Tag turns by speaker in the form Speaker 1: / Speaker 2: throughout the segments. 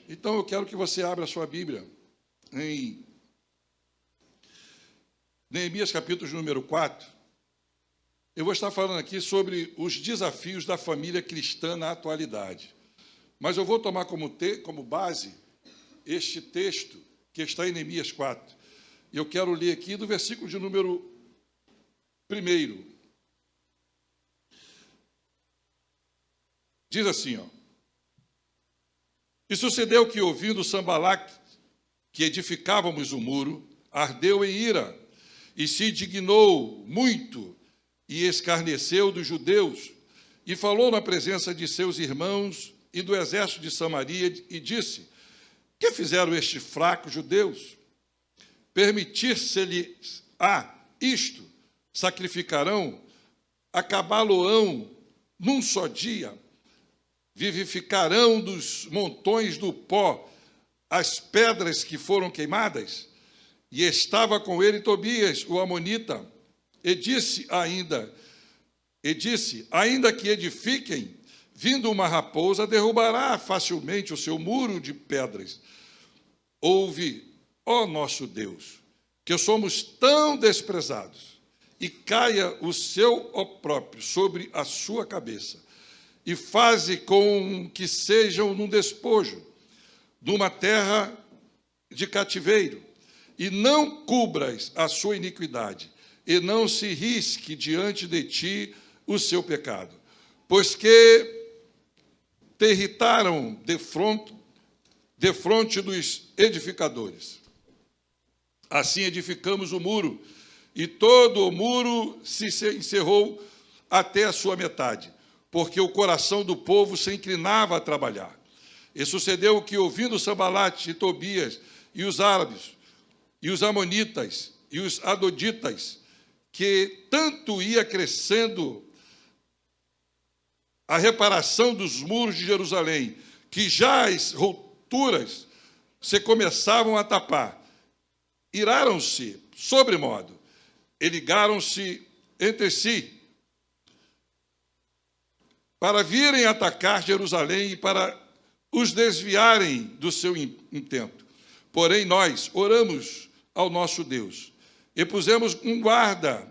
Speaker 1: Então, eu quero que você abra a sua Bíblia em Neemias, capítulo número 4. Eu vou estar falando aqui sobre os desafios da família cristã na atualidade. Mas eu vou tomar como base este texto que está em Neemias 4. E eu quero ler aqui do versículo de número 1. Diz assim, ó. E sucedeu que, ouvindo Sanbalaque, que edificávamos o muro, ardeu em ira, e se indignou muito, e escarneceu dos judeus, e falou na presença de seus irmãos e do exército de Samaria, e disse: que fizeram estes fracos judeus? Permitir-se-lhes isto, sacrificarão, acabá-lo-ão num só dia, vivificarão dos montões do pó as pedras que foram queimadas? E estava com ele Tobias, o amonita, e disse, ainda que edifiquem, vindo uma raposa, derrubará facilmente o seu muro de pedras. Ouve, ó nosso Deus, que somos tão desprezados, e caia o seu opróbrio sobre a sua cabeça, e faze com que sejam num despojo, numa terra de cativeiro, e não cubras a sua iniquidade, e não se risque diante de ti o seu pecado, pois que te irritaram defronte dos edificadores. Assim edificamos o muro, e todo o muro se encerrou até a sua metade, porque o coração do povo se inclinava a trabalhar. E sucedeu que, ouvindo Sanbalate e Tobias, e os árabes, e os amonitas, e os adoditas, que tanto ia crescendo a reparação dos muros de Jerusalém, que já as rupturas se começavam a tapar, iraram-se sobremodo, e ligaram-se entre si, para virem atacar Jerusalém e para os desviarem do seu intento. Porém, nós oramos ao nosso Deus e pusemos um guarda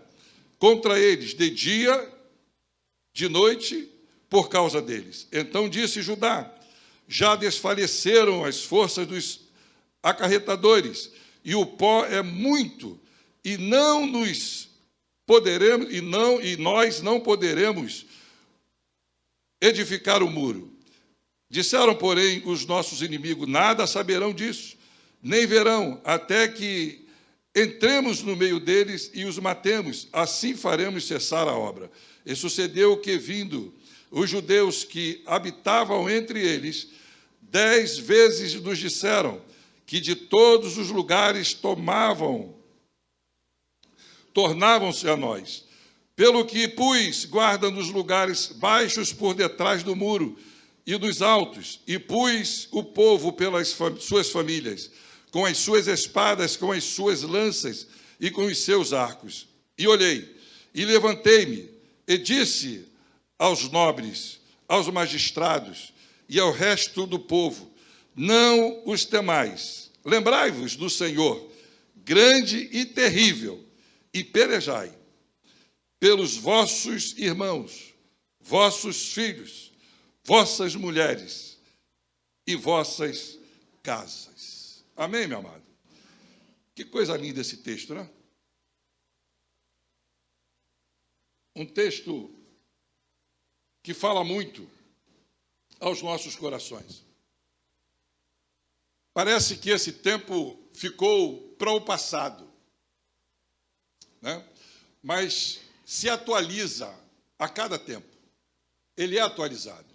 Speaker 1: contra eles, de dia, de noite, por causa deles. Então disse Judá: já desfaleceram as forças dos acarretadores, e o pó é muito, e nós não poderemos edificar o muro. Disseram, porém, os nossos inimigos: nada saberão disso, nem verão, até que entremos no meio deles e os matemos, assim faremos cessar a obra. E sucedeu que, vindo os judeus que habitavam entre eles, 10 vezes nos disseram que de todos os lugares tornavam-se a nós, pelo que pus guarda nos lugares baixos por detrás do muro e dos altos, e pus o povo pelas suas famílias, com as suas espadas, com as suas lanças e com os seus arcos. E olhei, e levantei-me, e disse aos nobres, aos magistrados e ao resto do povo: não os temais, lembrai-vos do Senhor, grande e terrível, e pelejai pelos vossos irmãos, vossos filhos, vossas mulheres e vossas casas. Amém, meu amado? Que coisa linda esse texto, né? Um texto que fala muito aos nossos corações. Parece que esse tempo ficou para o passado, né? Mas se atualiza a cada tempo. Ele é atualizado.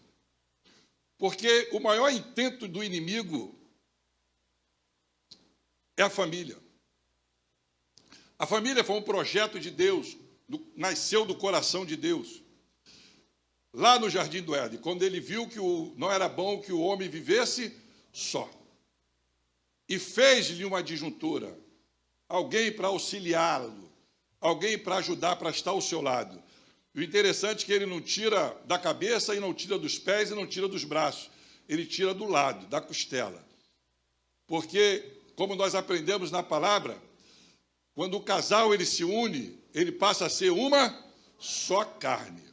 Speaker 1: Porque o maior intento do inimigo é a família. A família foi um projeto de Deus, nasceu do coração de Deus. Lá no Jardim do Éden, quando ele viu que não era bom que o homem vivesse só. E fez-lhe uma adjuntura, alguém para auxiliá-lo, alguém para ajudar, para estar ao seu lado. O interessante é que ele não tira da cabeça, e não tira dos pés, e não tira dos braços. Ele tira do lado, da costela. porque, como nós aprendemos na palavra, quando o casal ele se une, ele passa a ser uma só carne.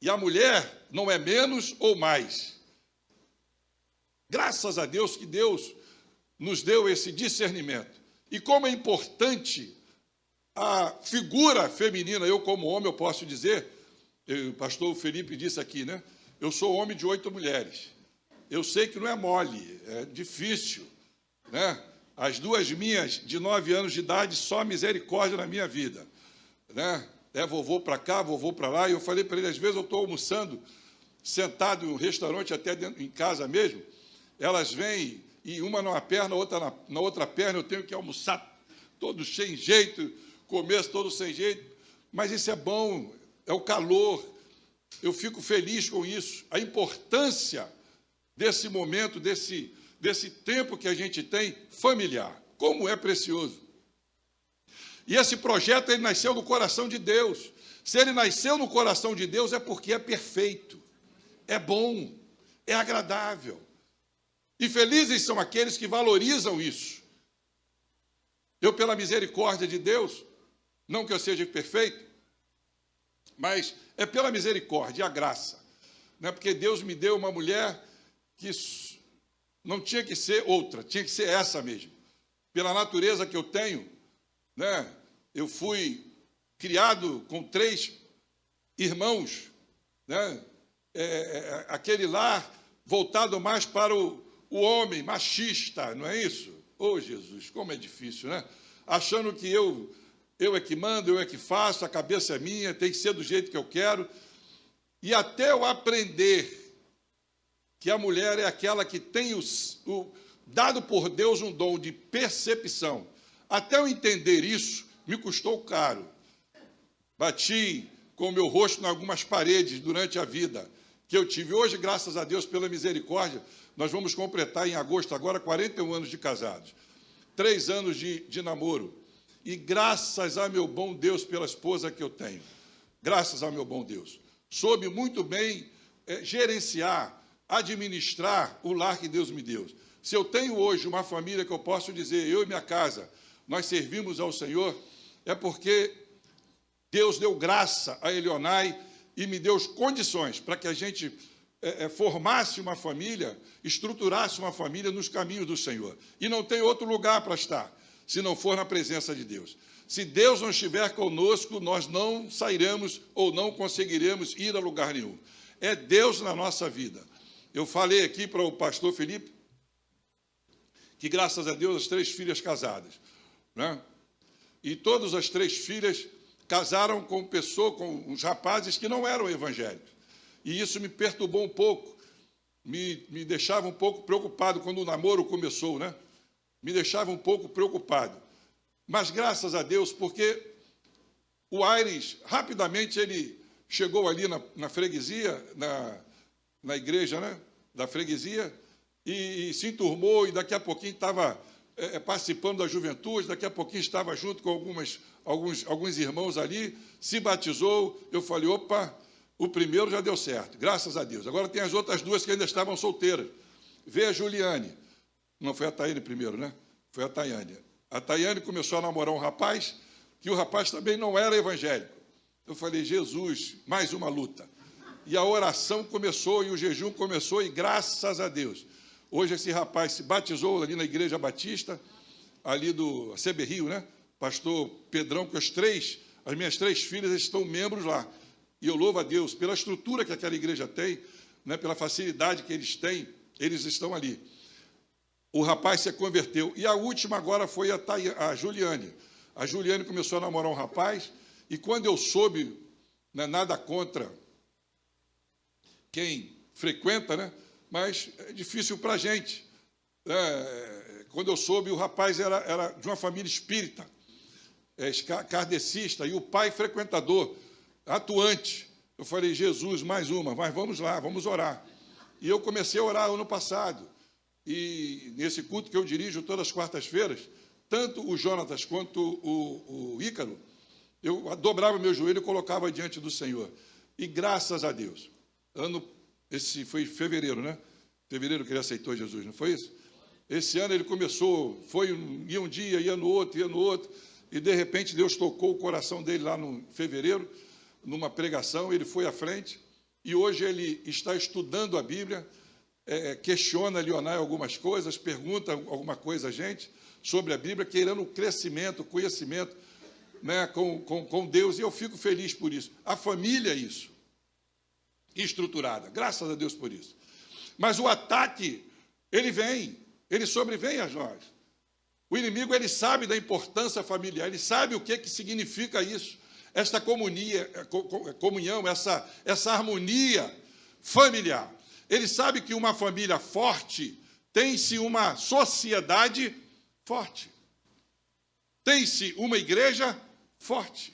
Speaker 1: E a mulher não é menos ou mais. Graças a Deus que Deus nos deu esse discernimento. E como é importante a figura feminina, eu como homem, eu posso dizer, o pastor Felipe disse aqui, né? Eu sou homem de 8 mulheres. Eu sei que não é mole, é difícil, né? As duas minhas, de 9 anos de idade, só misericórdia na minha vida, né? É vovô para cá, vovô para lá, e eu falei para ele, às vezes eu estou almoçando, sentado em um restaurante, até dentro, em casa mesmo, elas vêm, e uma numa perna, outra na outra perna, eu tenho que almoçar todo sem jeito, começo todo sem jeito, mas isso é bom, é o calor, eu fico feliz com isso, a importância desse momento, desse tempo que a gente tem familiar, como é precioso. E esse projeto, ele nasceu no coração de Deus. Se ele nasceu no coração de Deus, é porque é perfeito, é bom, é agradável. E felizes são aqueles que valorizam isso. Eu, pela misericórdia de Deus, não que eu seja perfeito, mas é pela misericórdia e a graça. Não é porque Deus me deu uma mulher que não tinha que ser outra, tinha que ser essa mesmo. Pela natureza que eu tenho, né? Eu fui criado com 3 irmãos, né? Aquele lar voltado mais para o homem machista, não é isso? Oh, Jesus, como é difícil, né? Achando que eu é que mando, eu é que faço, a cabeça é minha, tem que ser do jeito que eu quero. E até eu aprender que a mulher é aquela que tem dado por Deus um dom de percepção. Até eu entender isso, me custou caro. Bati com o meu rosto em algumas paredes durante a vida que eu tive. Hoje, graças a Deus, pela misericórdia, nós vamos completar em agosto agora 41 anos de casados. 3 anos de namoro. E graças a meu bom Deus pela esposa que eu tenho. Graças ao meu bom Deus. Soube muito bem gerenciar, administrar o lar que Deus me deu. Se eu tenho hoje uma família que eu posso dizer, eu e minha casa, nós servimos ao Senhor, é porque Deus deu graça a Elionai e me deu condições para que a gente formasse uma família, estruturasse uma família nos caminhos do Senhor. E não tem outro lugar para estar, se não for na presença de Deus. Se Deus não estiver conosco, nós não sairemos ou não conseguiremos ir a lugar nenhum. É Deus na nossa vida. Eu falei aqui para o pastor Felipe que, graças a Deus, as 3 filhas casadas, né? E todas as 3 filhas casaram com uns rapazes que não eram evangélicos. E isso me perturbou um pouco, me deixava um pouco preocupado quando o namoro começou, né? Me deixava um pouco preocupado. Mas graças a Deus, porque o Aires, rapidamente, ele chegou ali na freguesia, na igreja, né, da freguesia, e se enturmou, e daqui a pouquinho estava participando da juventude, daqui a pouquinho estava junto com alguns irmãos ali, se batizou. Eu falei, opa, o primeiro já deu certo, graças a Deus. Agora tem as outras 2 que ainda estavam solteiras. Veio a Juliane. Não foi a Taiane primeiro, né? Foi a Taiane. A Taiane começou a namorar um rapaz, que o rapaz também não era evangélico. Eu falei, Jesus, mais uma luta. E a oração começou, e o jejum começou, e graças a Deus. Hoje esse rapaz se batizou ali na Igreja Batista, ali do CB Rio, né? Pastor Pedrão, que as minhas 3 filhas estão membros lá. E eu louvo a Deus pela estrutura que aquela igreja tem, né? Pela facilidade que eles têm, eles estão ali. O rapaz se converteu. E a última agora foi a Juliane. A Juliane começou a namorar um rapaz, e quando eu soube, né, nada contra quem frequenta, né? Mas é difícil para a gente. Quando eu soube, o rapaz era de uma família espírita, kardecista, e o pai frequentador, atuante. Eu falei, Jesus, mais uma, mas vamos lá, vamos orar. E eu comecei a orar ano passado. E nesse culto que eu dirijo todas as quartas-feiras, tanto o Jonatas quanto o Ícaro, eu dobrava meu joelho e colocava diante do Senhor. E graças a Deus, esse foi em fevereiro, né? Fevereiro que ele aceitou Jesus, não foi isso? Esse ano ele começou, ia um dia, ia no outro, e de repente Deus tocou o coração dele lá no fevereiro, numa pregação, ele foi à frente, e hoje ele está estudando a Bíblia, questiona Leonai algumas coisas, pergunta alguma coisa a gente sobre a Bíblia, querendo crescimento, conhecimento, né, com Deus, e eu fico feliz por isso. A família é isso, estruturada, graças a Deus por isso. Mas o ataque, ele sobrevém a nós. O inimigo, ele sabe da importância familiar, ele sabe o que significa isso, esta comunhão, essa harmonia familiar. Ele sabe que uma família forte tem-se uma sociedade forte, tem-se uma igreja forte.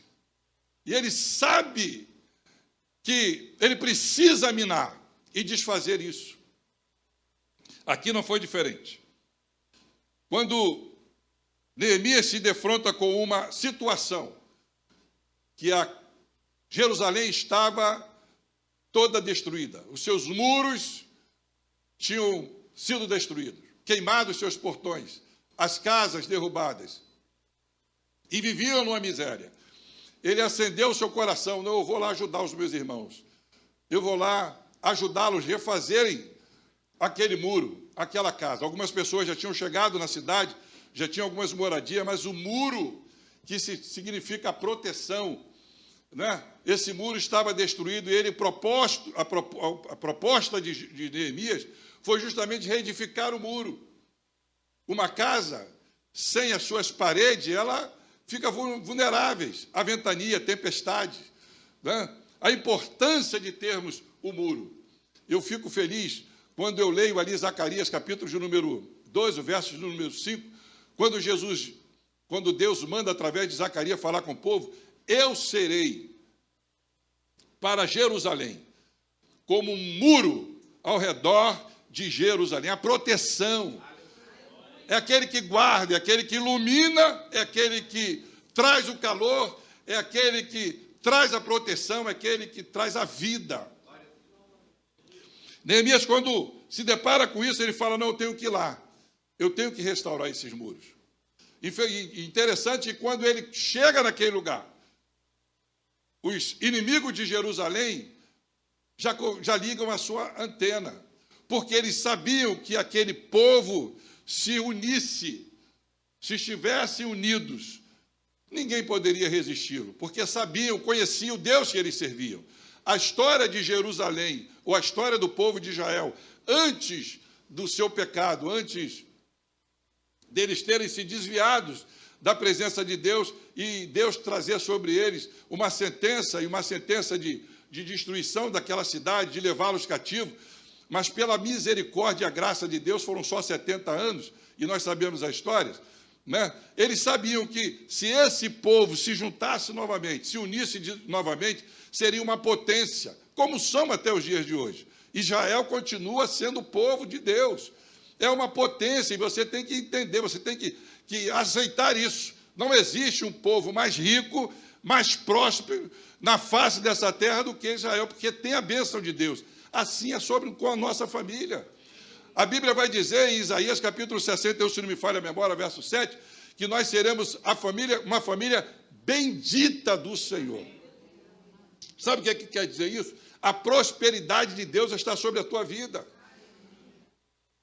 Speaker 1: E ele sabe que ele precisa minar e desfazer isso. Aqui não foi diferente. Quando Neemias se defronta com uma situação que a Jerusalém estava toda destruída, os seus muros tinham sido destruídos, queimados seus portões, as casas derrubadas, e viviam numa miséria. Ele acendeu o seu coração: não, eu vou lá ajudar os meus irmãos, eu vou lá ajudá-los a refazerem aquele muro, aquela casa. Algumas pessoas já tinham chegado na cidade, já tinham algumas moradias, mas o muro, que significa a proteção, né? Esse muro estava destruído, e ele a proposta de Neemias foi justamente reedificar o muro. Uma casa sem as suas paredes, ela fica vulnerável à ventania, tempestade, né? A importância de termos o muro. Eu fico feliz quando eu leio ali Zacarias, capítulo de número 2, o verso de número 5, quando Deus manda através de Zacarias falar com o povo: eu serei para Jerusalém como um muro ao redor de Jerusalém. A proteção é aquele que guarda, é aquele que ilumina, é aquele que traz o calor, é aquele que traz a proteção, é aquele que traz a vida. Neemias, quando se depara com isso, ele fala: não, eu tenho que ir lá, eu tenho que restaurar esses muros. E interessante que quando ele chega naquele lugar, os inimigos de Jerusalém já ligam a sua antena, porque eles sabiam que aquele povo se unisse, se estivessem unidos, ninguém poderia resisti-lo, porque sabiam, conheciam o Deus que eles serviam. A história de Jerusalém, ou a história do povo de Israel, antes do seu pecado, antes deles terem se desviados da presença de Deus e Deus trazer sobre eles uma sentença de destruição daquela cidade, de levá-los cativos, mas pela misericórdia e a graça de Deus foram só 70 anos, e nós sabemos a história, né? Eles sabiam que se esse povo se juntasse novamente, se unisse novamente, seria uma potência, como são até os dias de hoje. Israel continua sendo o povo de Deus, é uma potência, e você tem que entender, você tem que aceitar isso. Não existe um povo mais rico, mais próspero na face dessa terra do que Israel, porque tem a bênção de Deus. Assim é com a nossa família. A Bíblia vai dizer em Isaías, capítulo 61, se não me falha a memória, verso 7, que nós seremos uma família bendita do Senhor. Sabe o que quer dizer isso? A prosperidade de Deus está sobre a tua vida.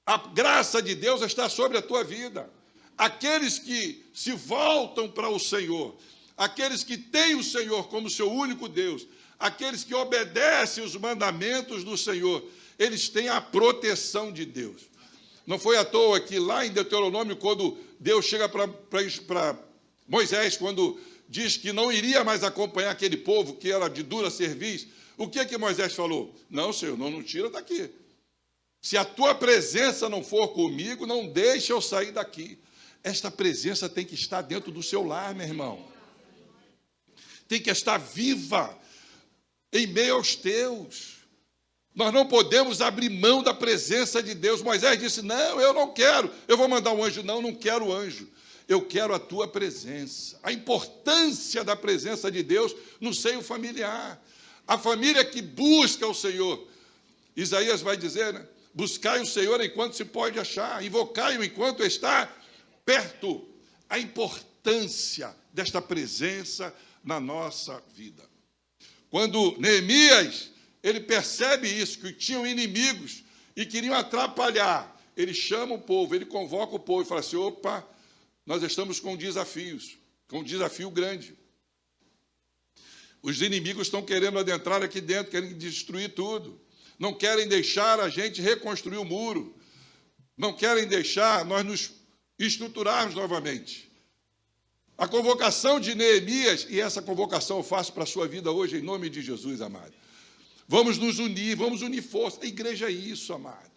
Speaker 1: A graça de Deus está sobre a tua vida. Aqueles que se voltam para o Senhor, aqueles que têm o Senhor como seu único Deus, aqueles que obedecem os mandamentos do Senhor, eles têm a proteção de Deus. Não foi à toa que lá em Deuteronômio, quando Deus chega para Moisés, quando diz que não iria mais acompanhar aquele povo que era de dura cerviz, o que Moisés falou? Não, Senhor, não tira daqui. Se a tua presença não for comigo, não deixe eu sair daqui. Esta presença tem que estar dentro do seu lar, meu irmão. Tem que estar viva em meio aos teus. Nós não podemos abrir mão da presença de Deus. Moisés disse: não, eu não quero, eu vou mandar um anjo. Não quero anjo, eu quero a tua presença. A importância da presença de Deus no seio familiar. A família que busca o Senhor. Isaías vai dizer, né? Buscai o Senhor enquanto se pode achar, invocai-o enquanto está perto. A importância desta presença na nossa vida. Quando Neemias, ele percebe isso, que tinham inimigos e queriam atrapalhar, ele chama o povo, ele convoca o povo e fala assim, opa, nós estamos com desafios, com um desafio grande. Os inimigos estão querendo adentrar aqui dentro, querem destruir tudo. Não querem deixar a gente reconstruir o muro. Não querem deixar nós nos estruturarmos novamente. A convocação de Neemias, e essa convocação eu faço para a sua vida hoje, em nome de Jesus, amado. Vamos nos unir, vamos unir força. A igreja é isso, amado.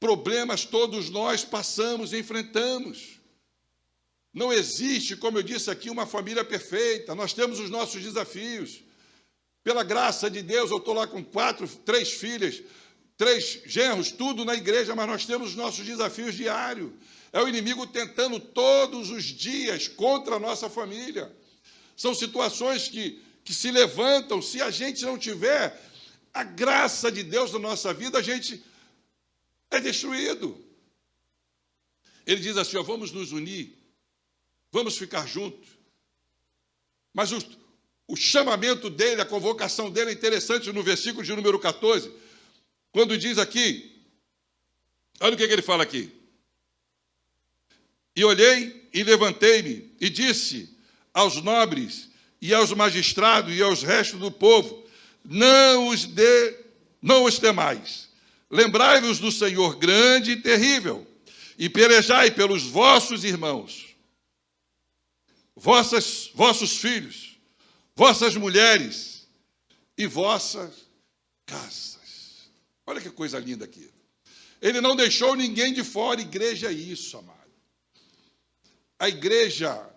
Speaker 1: Problemas todos nós passamos, enfrentamos. Não existe, como eu disse aqui, uma família perfeita. Nós temos os nossos desafios. Pela graça de Deus, eu estou lá com 3 filhas, 3 genros, tudo na igreja, mas nós temos os nossos desafios diários. É o inimigo tentando todos os dias contra a nossa família. São situações que se levantam. Se a gente não tiver a graça de Deus na nossa vida, a gente é destruído. Ele diz assim, ó, vamos nos unir, vamos ficar juntos. Mas o chamamento dele, a convocação dele é interessante no versículo de número 14, quando diz aqui, olha o que ele fala aqui. E olhei e levantei-me e disse aos nobres e aos magistrados e aos restos do povo, não os temais, lembrai-vos do Senhor grande e terrível, e pelejai pelos vossos irmãos, vossos filhos, vossas mulheres e vossas casas. Olha que coisa linda aqui. Ele não deixou ninguém de fora. Igreja é isso, amado. A igreja,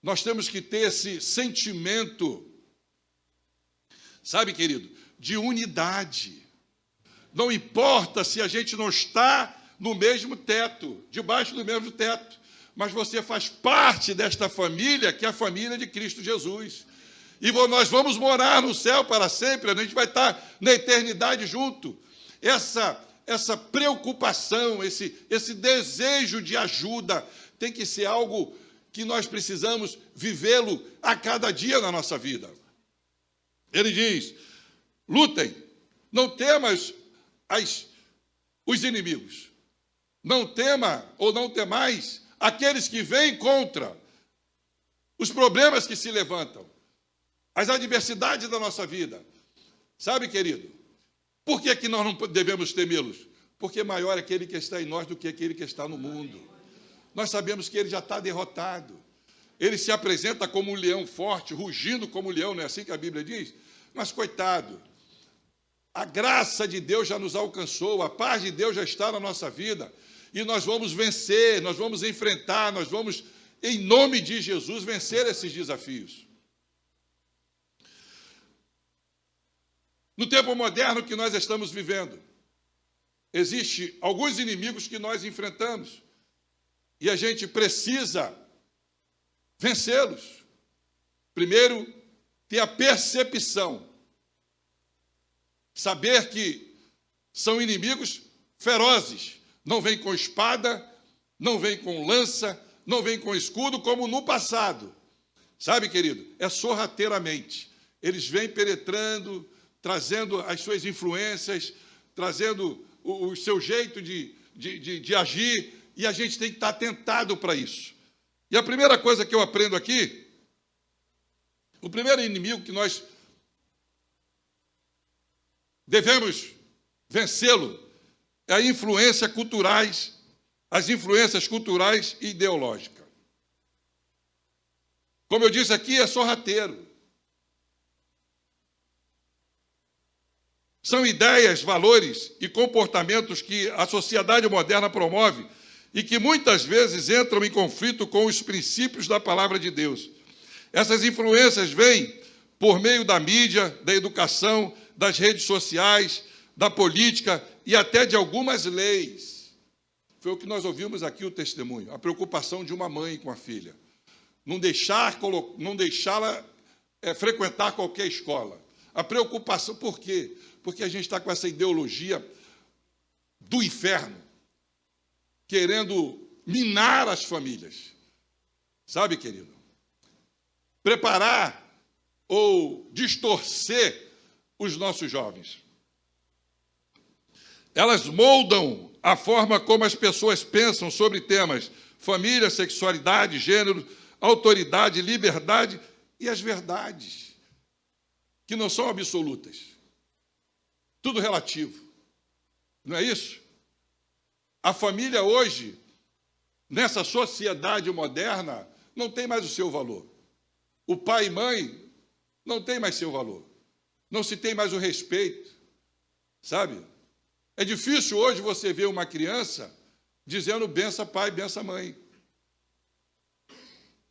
Speaker 1: nós temos que ter esse sentimento, sabe, querido, de unidade. Não importa se a gente não está no mesmo teto, debaixo do mesmo teto, mas você faz parte desta família, que é a família de Cristo Jesus. E nós vamos morar no céu para sempre, a gente vai estar na eternidade junto. Essa preocupação, esse desejo de ajuda, tem que ser algo que nós precisamos vivê-lo a cada dia na nossa vida. Ele diz, lutem, não temas os inimigos. Não tema ou não temais aqueles que vêm contra os problemas que se levantam, as adversidades da nossa vida. Sabe, querido, por que nós não devemos temê-los? Porque maior é aquele que está em nós do que aquele que está no mundo. Nós sabemos que ele já está derrotado. Ele se apresenta como um leão forte, rugindo como um leão, não é assim que a Bíblia diz? Mas, coitado, a graça de Deus já nos alcançou, a paz de Deus já está na nossa vida, e nós vamos vencer, nós vamos enfrentar, nós vamos, em nome de Jesus, vencer esses desafios. No tempo moderno que nós estamos vivendo, existem alguns inimigos que nós enfrentamos, e a gente precisa vencê-los. Primeiro, ter a percepção. Saber que são inimigos ferozes. Não vem com espada, não vem com lança, não vem com escudo, como no passado. Sabe, querido? É sorrateiramente. Eles vêm penetrando, trazendo as suas influências, trazendo o seu jeito de agir, e a gente tem que estar atentado para isso. E a primeira coisa que eu aprendo aqui, o primeiro inimigo que nós devemos vencê-lo é as influências culturais e ideológicas. Como eu disse aqui, é sorrateiro. São ideias, valores e comportamentos que a sociedade moderna promove e que muitas vezes entram em conflito com os princípios da palavra de Deus. Essas influências vêm por meio da mídia, da educação, das redes sociais, da política e até de algumas leis. Foi o que nós ouvimos aqui, o testemunho, a preocupação de uma mãe com a filha. Não deixá-la frequentar qualquer escola. A preocupação, por quê? Porque a gente está com essa ideologia do inferno, querendo minar as famílias. Sabe, querido? Preparar ou distorcer os nossos jovens. Elas moldam a forma como as pessoas pensam sobre temas família, sexualidade, gênero, autoridade, liberdade e as verdades, que não são absolutas. Tudo relativo. Não é isso? A família hoje, nessa sociedade moderna, não tem mais o seu valor. O pai e mãe não tem mais seu valor. Não se tem mais o respeito. Sabe? É difícil hoje você ver uma criança dizendo bença pai, bença mãe.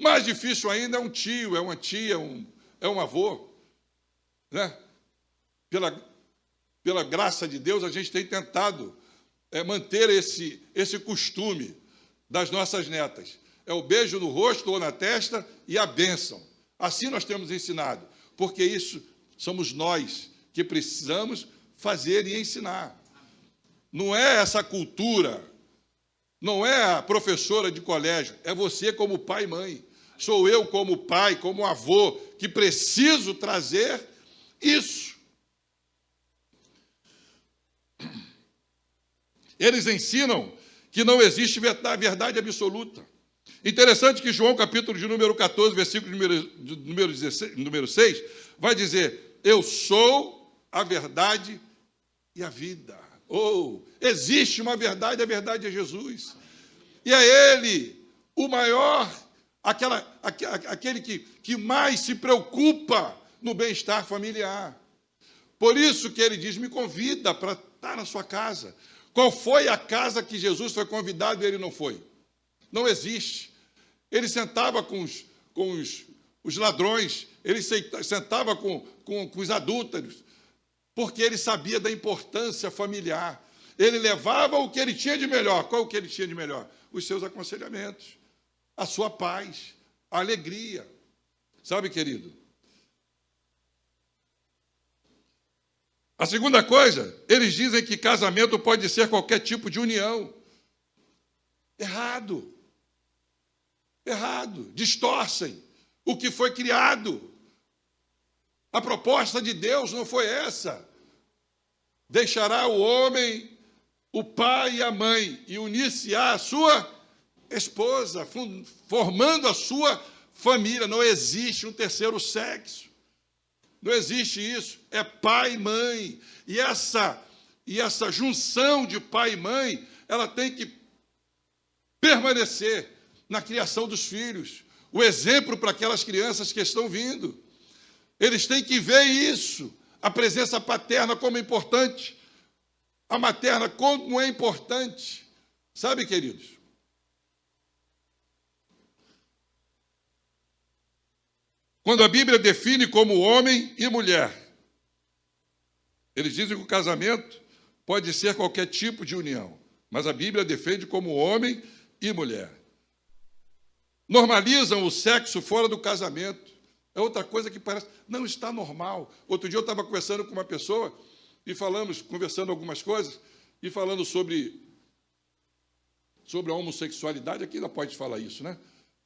Speaker 1: Mais difícil ainda é um tio, é uma tia, é um avô. Né? Pela graça de Deus, a gente tem tentado manter esse costume das nossas netas. É o beijo no rosto ou na testa e a bênção. Assim nós temos ensinado, porque isso somos nós que precisamos fazer e ensinar. Não é essa cultura, não é a professora de colégio, é você como pai e mãe. Sou eu como pai, como avô, que preciso trazer isso. Eles ensinam que não existe verdade absoluta. Interessante que João, capítulo de número 14, versículo número 6, vai dizer, eu sou a verdade e a vida. Existe uma verdade, a verdade é Jesus. E é Ele, o maior, aquele que mais se preocupa no bem-estar familiar. Por isso que Ele diz, me convida para estar na sua casa. Qual foi a casa que Jesus foi convidado e Ele não foi? Não existe. Ele sentava com os ladrões, ele sentava com os adúlteros, porque ele sabia da importância familiar. Ele levava o que ele tinha de melhor. Qual o que ele tinha de melhor? Os seus aconselhamentos, a sua paz, a alegria. Sabe, querido? A segunda coisa, eles dizem que casamento pode ser qualquer tipo de união. Errado. Distorcem o que foi criado. A proposta de Deus não foi essa. Deixará o homem, o pai e a mãe, e unir-se-á a sua esposa, formando a sua família. Não existe um terceiro sexo. Não existe isso. É pai e mãe. E essa junção de pai e mãe, ela tem que permanecer na criação dos filhos. O exemplo para aquelas crianças que estão vindo. Eles têm que ver isso. A presença paterna como é importante. A materna como é importante. Sabe, queridos? Quando a Bíblia define como homem e mulher, eles dizem que o casamento pode ser qualquer tipo de união, mas a Bíblia defende como homem e mulher. Normalizam o sexo fora do casamento. É outra coisa que parece, não está normal. Outro dia eu estava conversando com uma pessoa e conversando algumas coisas, e falando sobre a homossexualidade. Aqui ainda pode falar isso, né?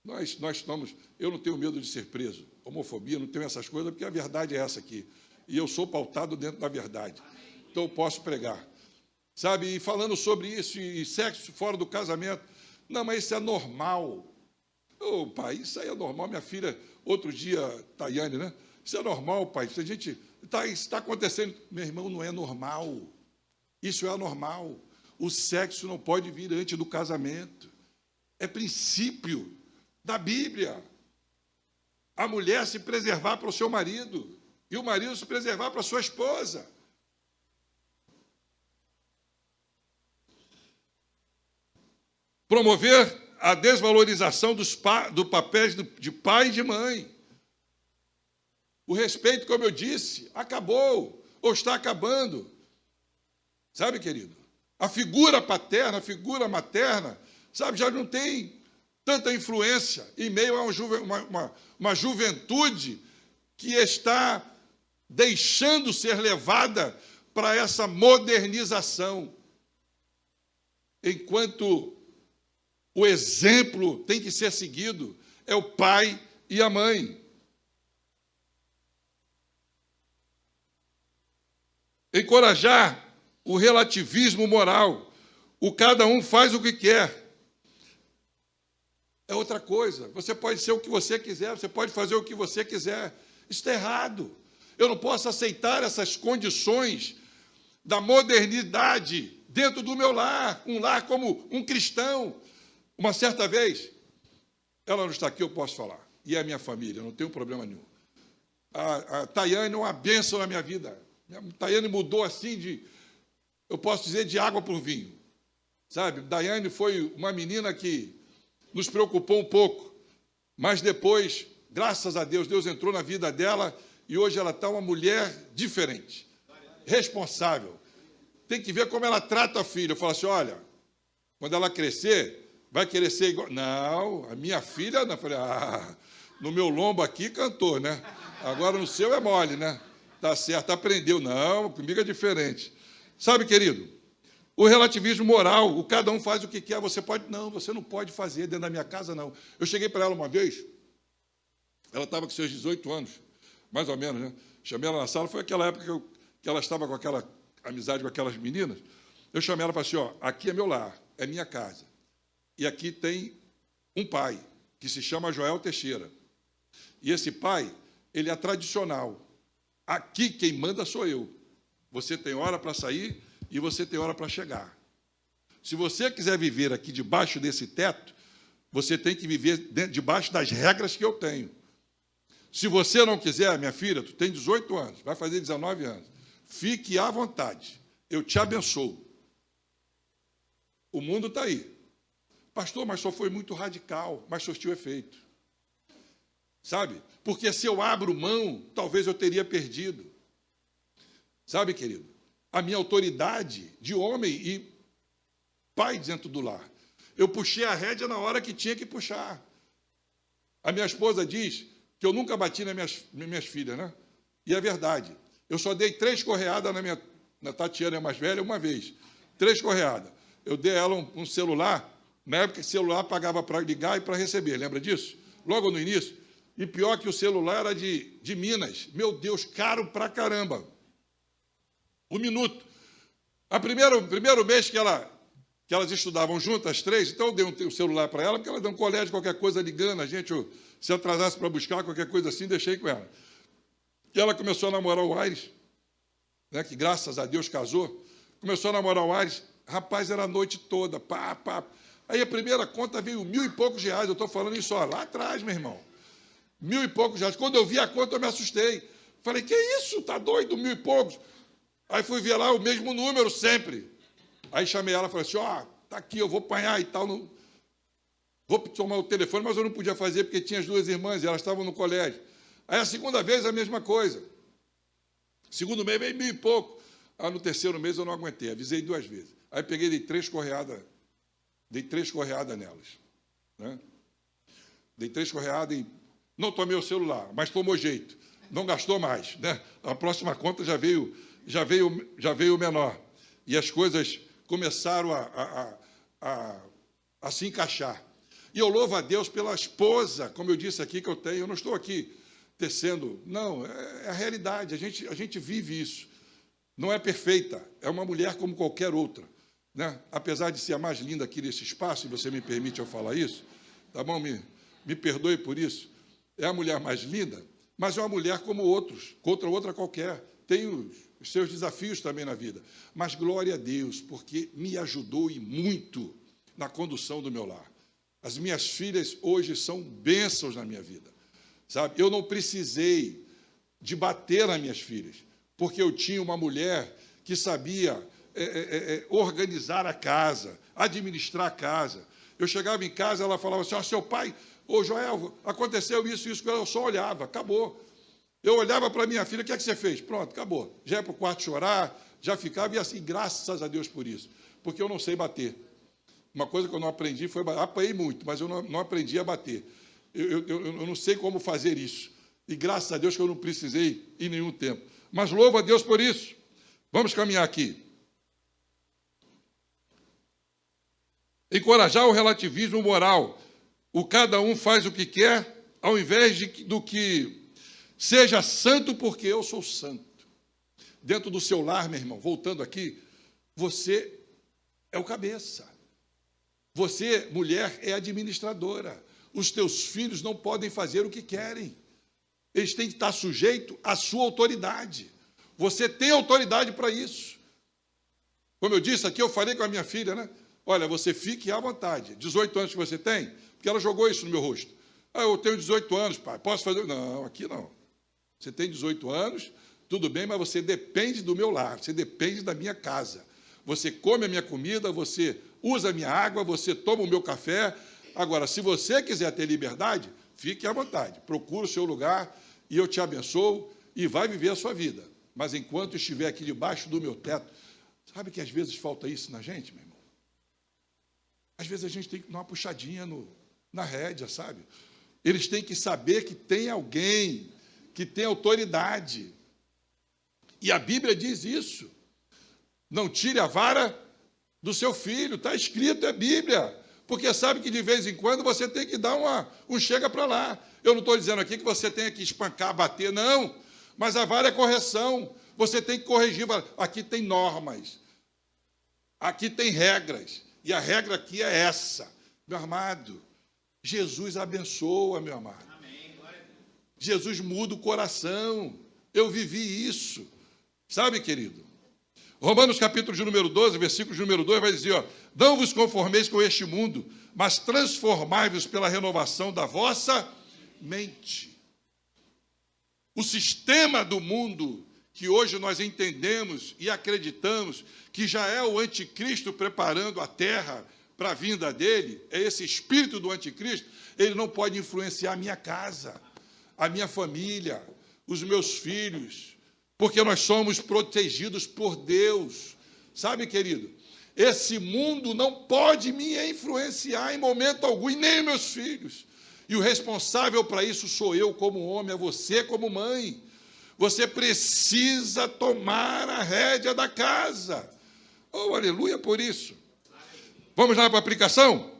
Speaker 1: Nós estamos, eu não tenho medo de ser preso. Homofobia, não tenho essas coisas, porque a verdade é essa aqui. E eu sou pautado dentro da verdade. Então eu posso pregar. Sabe, e falando sobre isso, e sexo fora do casamento. Não, mas isso é normal. Pai, isso aí é normal. Minha filha, outro dia, Tayane, né? Isso é normal, pai. Isso está acontecendo. Meu irmão, não é normal. Isso é anormal. O sexo não pode vir antes do casamento. É princípio da Bíblia. A mulher se preservar para o seu marido e o marido se preservar para a sua esposa. Promover a desvalorização do papéis de pai e de mãe. O respeito, como eu disse, acabou ou está acabando. Sabe, querido? A figura paterna, a figura materna, sabe, já não tem tanta influência em meio a uma juventude que está deixando ser levada para essa modernização. enquanto o exemplo tem que ser seguido, é o pai e a mãe. Encorajar o relativismo moral. O cada um faz o que quer. É outra coisa. Você pode ser o que você quiser, você pode fazer o que você quiser. Isso está errado. Eu não posso aceitar essas condições da modernidade dentro do meu lar, um lar como um cristão. Uma certa vez, ela não está aqui, eu posso falar, e é a minha família, não tenho problema nenhum. A Tayane é uma bênção na minha vida. A Tayane mudou assim eu posso dizer, de água para o vinho. Sabe, Tayane foi uma menina que nos preocupou um pouco, mas depois, graças a Deus, Deus entrou na vida dela e hoje ela está uma mulher diferente, responsável. Tem que ver como ela trata a filha. Eu falo assim, olha, quando ela crescer, vai querer ser igual. Não, a minha filha, não. Eu falei, no meu lombo aqui cantou, né? Agora no seu é mole, né? Tá certo, aprendeu. Não, comigo é diferente. Sabe, querido, o relativismo moral, o cada um faz o que quer, você pode... Não, você não pode fazer dentro da minha casa, não. Eu cheguei para ela uma vez, ela estava com seus 18 anos, mais ou menos, né? Chamei ela na sala, foi aquela época que ela estava com aquela amizade com aquelas meninas. Eu chamei ela e falei assim, ó, aqui é meu lar, é minha casa. E aqui tem um pai, que se chama Joel Teixeira. E esse pai, ele é tradicional. Aqui quem manda sou eu. Você tem hora para sair e você tem hora para chegar. Se você quiser viver aqui debaixo desse teto, você tem que viver debaixo das regras que eu tenho. Se você não quiser, minha filha, tu tem 18 anos, vai fazer 19 anos, fique à vontade, eu te abençoo. O mundo está aí. Pastor, mas só foi muito radical, mas surtiu efeito. Sabe? Porque se eu abro mão, talvez eu teria perdido. Sabe, querido? A minha autoridade de homem e pai dentro do lar. Eu puxei a rédea na hora que tinha que puxar. A minha esposa diz que eu nunca bati nas minhas filhas, né? E é verdade. Eu só dei 3 correadas na Tatiana, é mais velha, uma vez. 3 correadas. Eu dei a ela um celular, na época que o celular pagava para ligar e para receber, lembra disso? Logo no início. E pior que o celular era de Minas. Meu Deus, caro pra caramba. 1 minuto. O primeiro mês que elas estudavam juntas, as 3, então eu dei um celular para ela, porque ela deu um colégio, qualquer coisa ligando, a gente, se atrasasse para buscar, qualquer coisa assim, deixei com ela. E ela começou a namorar o Aires, né, que graças a Deus casou, começou a namorar o Aires, rapaz, era a noite toda, pá. Aí a primeira conta veio R$1.000 e poucos, eu estou falando isso lá atrás, meu irmão. R$1.000 e poucos. Quando eu vi a conta, eu me assustei. Falei, que isso, tá doido, 1.000 e poucos? Aí fui ver lá o mesmo número sempre. Aí chamei ela e falei assim, tá aqui, eu vou apanhar e tal. Vou tomar o telefone, mas eu não podia fazer porque tinha as 2 irmãs e elas estavam no colégio. Aí a segunda vez, a mesma coisa. Segundo mês, veio 1.000 e pouco. Aí no terceiro mês eu não aguentei, avisei 2 vezes. Aí peguei, dei 3 correadas nelas. Né? Dei 3 correadas e não tomei o celular, mas tomou jeito. Não gastou mais. Né? A próxima conta já veio menor. E as coisas começaram a se encaixar. E eu louvo a Deus pela esposa, como eu disse aqui, que eu tenho. Eu não estou aqui tecendo. Não, é a realidade. A gente vive isso. Não é perfeita. É uma mulher como qualquer outra. Né? Apesar de ser a mais linda aqui nesse espaço, se você me permite eu falar isso, tá bom? Me perdoe por isso. É a mulher mais linda, mas é uma mulher como outros, contra outra qualquer. Tem os seus desafios também na vida. Mas glória a Deus, porque me ajudou e muito na condução do meu lar. As minhas filhas hoje são bênçãos na minha vida. Sabe? Eu não precisei de bater nas minhas filhas, porque eu tinha uma mulher que sabia organizar a casa, administrar a casa. Eu chegava em casa, ela falava assim, seu pai, Joel, aconteceu isso, eu só olhava, acabou. Eu olhava para minha filha, o que é que você fez? Pronto, acabou. Já ia para o quarto chorar, já ficava, e assim, graças a Deus por isso, porque eu não sei bater. Uma coisa que eu não aprendi foi bater. Apanhei muito, mas eu não aprendi a bater. Eu não sei como fazer isso. E graças a Deus que eu não precisei em nenhum tempo. Mas louvo a Deus por isso. Vamos caminhar aqui. Encorajar o relativismo moral. O cada um faz o que quer, ao invés do que seja santo porque eu sou santo. Dentro do seu lar, meu irmão, voltando aqui, você é o cabeça. Você, mulher, é administradora. Os teus filhos não podem fazer o que querem. Eles têm que estar sujeitos à sua autoridade. Você tem autoridade para isso. Como eu disse aqui, eu falei com a minha filha, né? Olha, você fique à vontade. 18 anos que você tem? Porque ela jogou isso no meu rosto. Ah, eu tenho 18 anos, pai, posso fazer? Não, aqui não. Você tem 18 anos, tudo bem, mas você depende do meu lar, você depende da minha casa. Você come a minha comida, você usa a minha água, você toma o meu café. Agora, se você quiser ter liberdade, fique à vontade. Procure o seu lugar e eu te abençoo e vai viver a sua vida. Mas enquanto estiver aqui debaixo do meu teto, sabe que às vezes falta isso na gente, meu irmão? Às vezes a gente tem que dar uma puxadinha na rédea, sabe? Eles têm que saber que tem alguém que tem autoridade. E a Bíblia diz isso. Não tire a vara do seu filho. Está escrito, é Bíblia. Porque sabe que de vez em quando você tem que dar um chega para lá. Eu não estou dizendo aqui que você tenha que espancar, bater, não. Mas a vara é correção. Você tem que corrigir. Aqui tem normas. Aqui tem regras. E a regra aqui é essa. Meu amado, Jesus abençoa, meu amado. Jesus muda o coração. Eu vivi isso. Sabe, querido? Romanos capítulo de número 12, versículo de número 2, vai dizer, ó, não vos conformeis com este mundo, mas transformai-vos pela renovação da vossa mente. O sistema do mundo que hoje nós entendemos e acreditamos que já é o anticristo preparando a terra para a vinda dele, é esse espírito do anticristo, ele não pode influenciar a minha casa, a minha família, os meus filhos, porque nós somos protegidos por Deus. Sabe, querido? Esse mundo não pode me influenciar em momento algum, e nem meus filhos. E o responsável para isso sou eu como homem, é você como mãe. Você precisa tomar a rédea da casa. Oh, aleluia por isso. Vamos lá para a aplicação?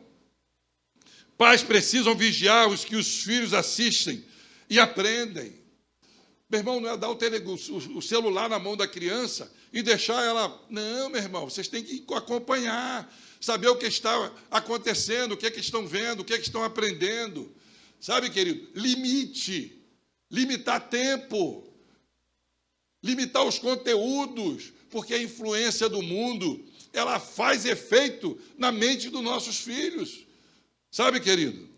Speaker 1: Pais precisam vigiar os que os filhos assistem e aprendem. Meu irmão, não é dar o celular na mão da criança e deixar ela... Não, meu irmão, vocês têm que acompanhar, saber o que está acontecendo, o que é que estão vendo, o que é que estão aprendendo. Sabe, querido? Limite, limitar tempo, limitar os conteúdos, porque a influência do mundo, ela faz efeito na mente dos nossos filhos. Sabe, querido?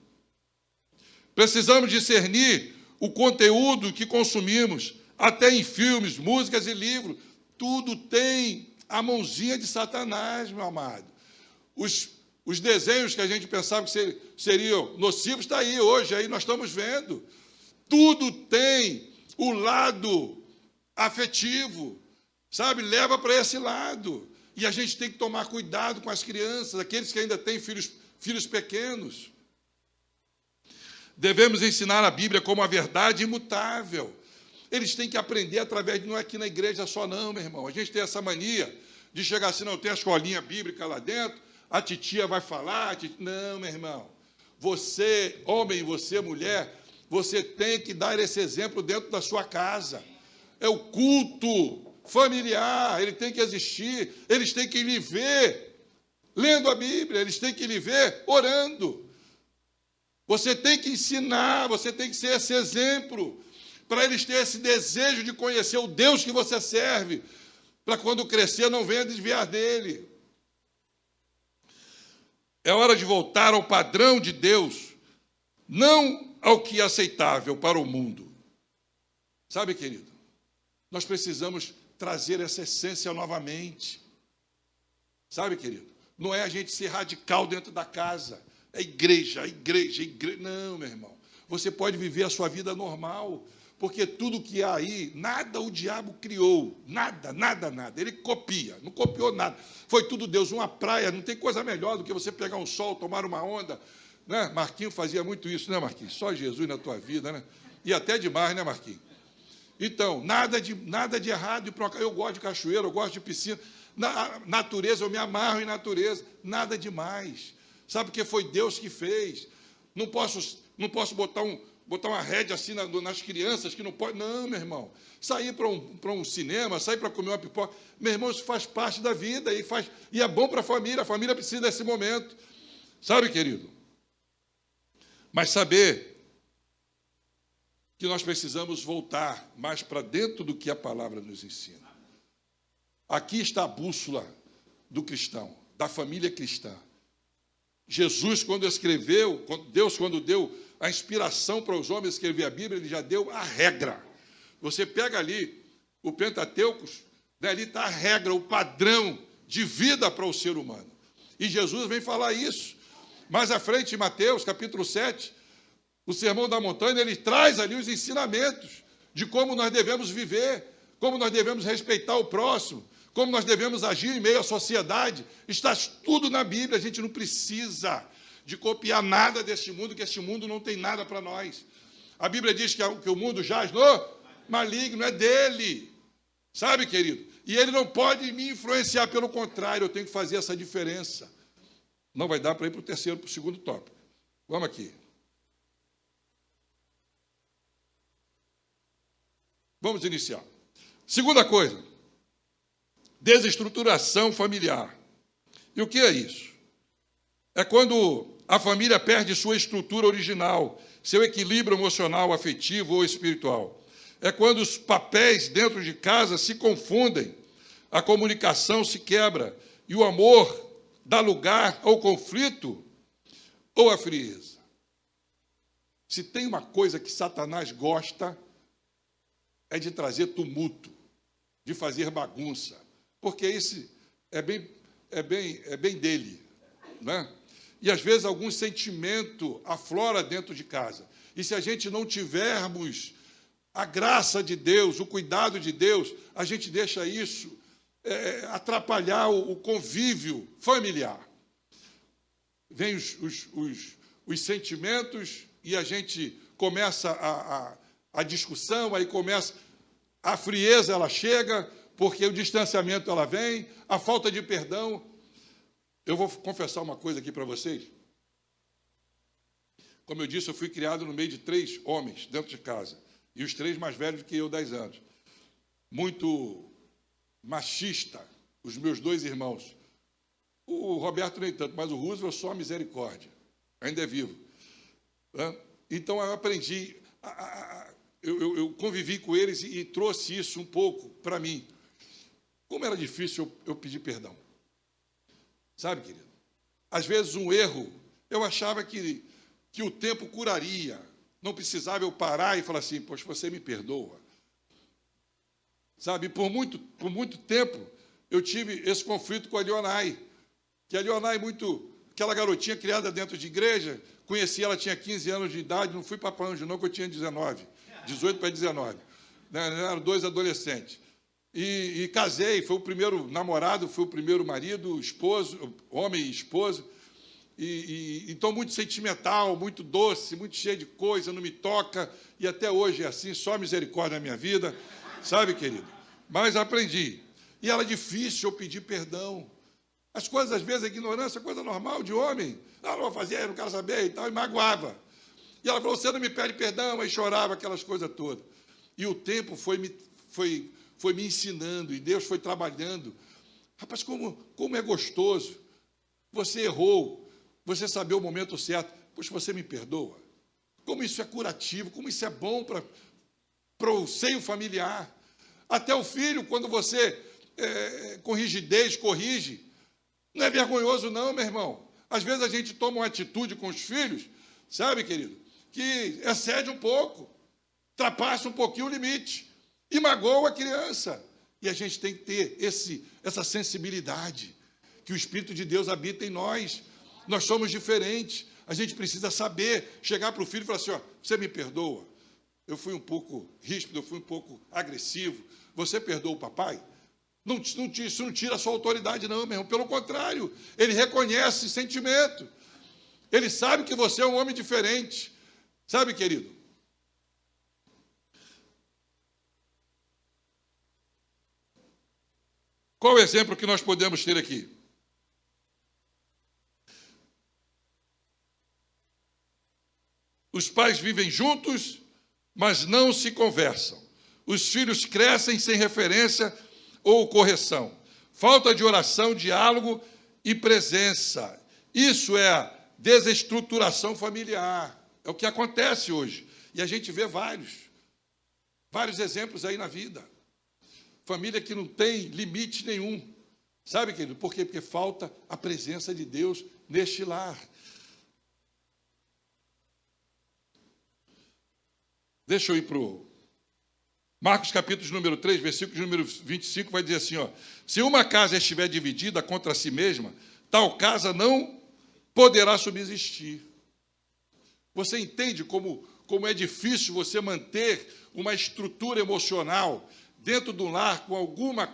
Speaker 1: Precisamos discernir o conteúdo que consumimos, até em filmes, músicas e livros, tudo tem a mãozinha de Satanás, meu amado. Os desenhos que a gente pensava que seriam nocivos, está aí hoje, aí nós estamos vendo. Tudo tem o lado afetivo, sabe? Leva para esse lado. E a gente tem que tomar cuidado com as crianças, aqueles que ainda têm filhos pequenos. Devemos ensinar a Bíblia como a verdade imutável. Eles têm que aprender através, não é aqui na igreja só não, meu irmão. A gente tem essa mania de chegar assim, não, tem a escolinha bíblica lá dentro, a titia vai falar, não, meu irmão. Você, homem, você, mulher, você tem que dar esse exemplo dentro da sua casa. É o culto familiar, ele tem que existir, eles têm que lhe ver lendo a Bíblia, eles têm que lhe ver orando. Você tem que ensinar, você tem que ser esse exemplo, para eles terem esse desejo de conhecer o Deus que você serve, para quando crescer não venha desviar dele. É hora de voltar ao padrão de Deus, não ao que é aceitável para o mundo. Sabe, querido, nós precisamos trazer essa essência novamente. Sabe, querido, não é a gente ser radical dentro da casa, é igreja. Não, meu irmão. Você pode viver a sua vida normal, porque tudo que há aí, nada o diabo criou. Nada. Ele copia, não copiou nada. Foi tudo Deus, uma praia, não tem coisa melhor do que você pegar um sol, tomar uma onda. Né? Marquinhos fazia muito isso, né, Marquinhos? Só Jesus na tua vida, né? E até demais, né, Marquinhos? Então, nada de errado. Eu gosto de cachoeira, eu gosto de piscina. Na natureza, eu me amarro em natureza. Nada demais. sabe, porque foi Deus que fez. Não posso botar uma rédea assim nas crianças que não pode. Não, meu irmão. Sair para um cinema, sair para comer uma pipoca. Meu irmão, isso faz parte da vida e é bom para a família precisa desse momento. Sabe, querido? Mas saber que nós precisamos voltar mais para dentro do que a palavra nos ensina. Aqui está a bússola do cristão, da família cristã. Jesus, quando escreveu, Deus, quando deu a inspiração para os homens escrever a Bíblia, ele já deu a regra. Você pega ali o Pentateuco, ali está a regra, o padrão de vida para o ser humano. E Jesus vem falar isso. Mais à frente, em Mateus, capítulo 7, o Sermão da Montanha, ele traz ali os ensinamentos de como nós devemos viver, como nós devemos respeitar o próximo, como nós devemos agir em meio à sociedade. Está tudo na Bíblia, a gente não precisa de copiar nada deste mundo, que este mundo não tem nada para nós. A Bíblia diz que o mundo jaz no maligno, é dele. Sabe, querido? E ele não pode me influenciar, pelo contrário, eu tenho que fazer essa diferença. Não vai dar para ir para o segundo tópico. Vamos aqui. Vamos iniciar. Segunda coisa, desestruturação familiar. E o que é isso? É quando a família perde sua estrutura original, seu equilíbrio emocional, afetivo ou espiritual. É quando os papéis dentro de casa se confundem, a comunicação se quebra e o amor dá lugar ao conflito ou à frieza. Se tem uma coisa que Satanás gosta, é de trazer tumulto, de fazer bagunça, porque esse é bem dele, né? E às vezes algum sentimento aflora dentro de casa. E se a gente não tivermos a graça de Deus, o cuidado de Deus, a gente deixa isso atrapalhar o convívio familiar. Vem os sentimentos e a gente começa a discussão, aí começa a frieza, ela chega, porque o distanciamento ela vem, a falta de perdão. Eu vou confessar uma coisa aqui para vocês. Como eu disse, eu fui criado no meio de 3 homens dentro de casa, e os 3 mais velhos que eu, 10 anos. Muito machista, os meus 2 irmãos. O Roberto nem tanto, mas o Roosevelt só misericórdia. Ainda é vivo. Então eu aprendi, eu convivi com eles e trouxe isso um pouco para mim. Como era difícil eu pedir perdão. Sabe, querido? Às vezes um erro, eu achava que o tempo curaria. Não precisava eu parar e falar assim, poxa, você me perdoa. Sabe, por muito tempo, eu tive esse conflito com a Leonai. Que a Leonai, aquela garotinha criada dentro de igreja, conheci ela, tinha 15 anos de idade, não fui Papai Anjo não, que eu tinha 18 para 19. Eram 2 adolescentes. E casei, foi o primeiro namorado, foi o primeiro marido, esposo, homem e esposa. Então, muito sentimental, muito doce, muito cheio de coisa, não me toca. E até hoje é assim, só misericórdia na minha vida. Sabe, querido? Mas aprendi. E era difícil eu pedir perdão. As coisas, às vezes, a ignorância é coisa normal de homem. Não vou fazer, não quero saber e tal, e magoava. E ela falou, você não me pede perdão, aí chorava, aquelas coisas todas. E o tempo foi me ensinando, e Deus foi trabalhando. Rapaz, como é gostoso. Você errou, você saber o momento certo. Poxa, você me perdoa. Como isso é curativo, como isso é bom para o seio familiar. Até o filho, quando você, com rigidez, corrige. Não é vergonhoso não, meu irmão. Às vezes a gente toma uma atitude com os filhos, sabe, querido, que excede um pouco, ultrapassa um pouquinho o limite e magoa a criança. E a gente tem que ter essa sensibilidade, que o Espírito de Deus habita em nós. Nós somos diferentes. A gente precisa saber chegar para o filho e falar assim, ó, você me perdoa? Eu fui um pouco ríspido, eu fui um pouco agressivo. Você perdoa o papai? Isso não tira a sua autoridade, não, meu irmão. Pelo contrário, ele reconhece sentimento. Ele sabe que você é um homem diferente. Sabe, querido? Qual o exemplo que nós podemos ter aqui? Os pais vivem juntos, mas não se conversam. Os filhos crescem sem referência ou correção. Falta de oração, diálogo e presença. Isso é a desestruturação familiar. É o que acontece hoje. E a gente vê vários exemplos aí na vida. Família que não tem limite nenhum. Sabe, querido? Por quê? Porque falta a presença de Deus neste lar. Deixa eu ir para o Marcos, capítulo número 3, versículo número 25, vai dizer assim, ó, se uma casa estiver dividida contra si mesma, tal casa não poderá subsistir. Você entende como é difícil você manter uma estrutura emocional dentro do lar com algumas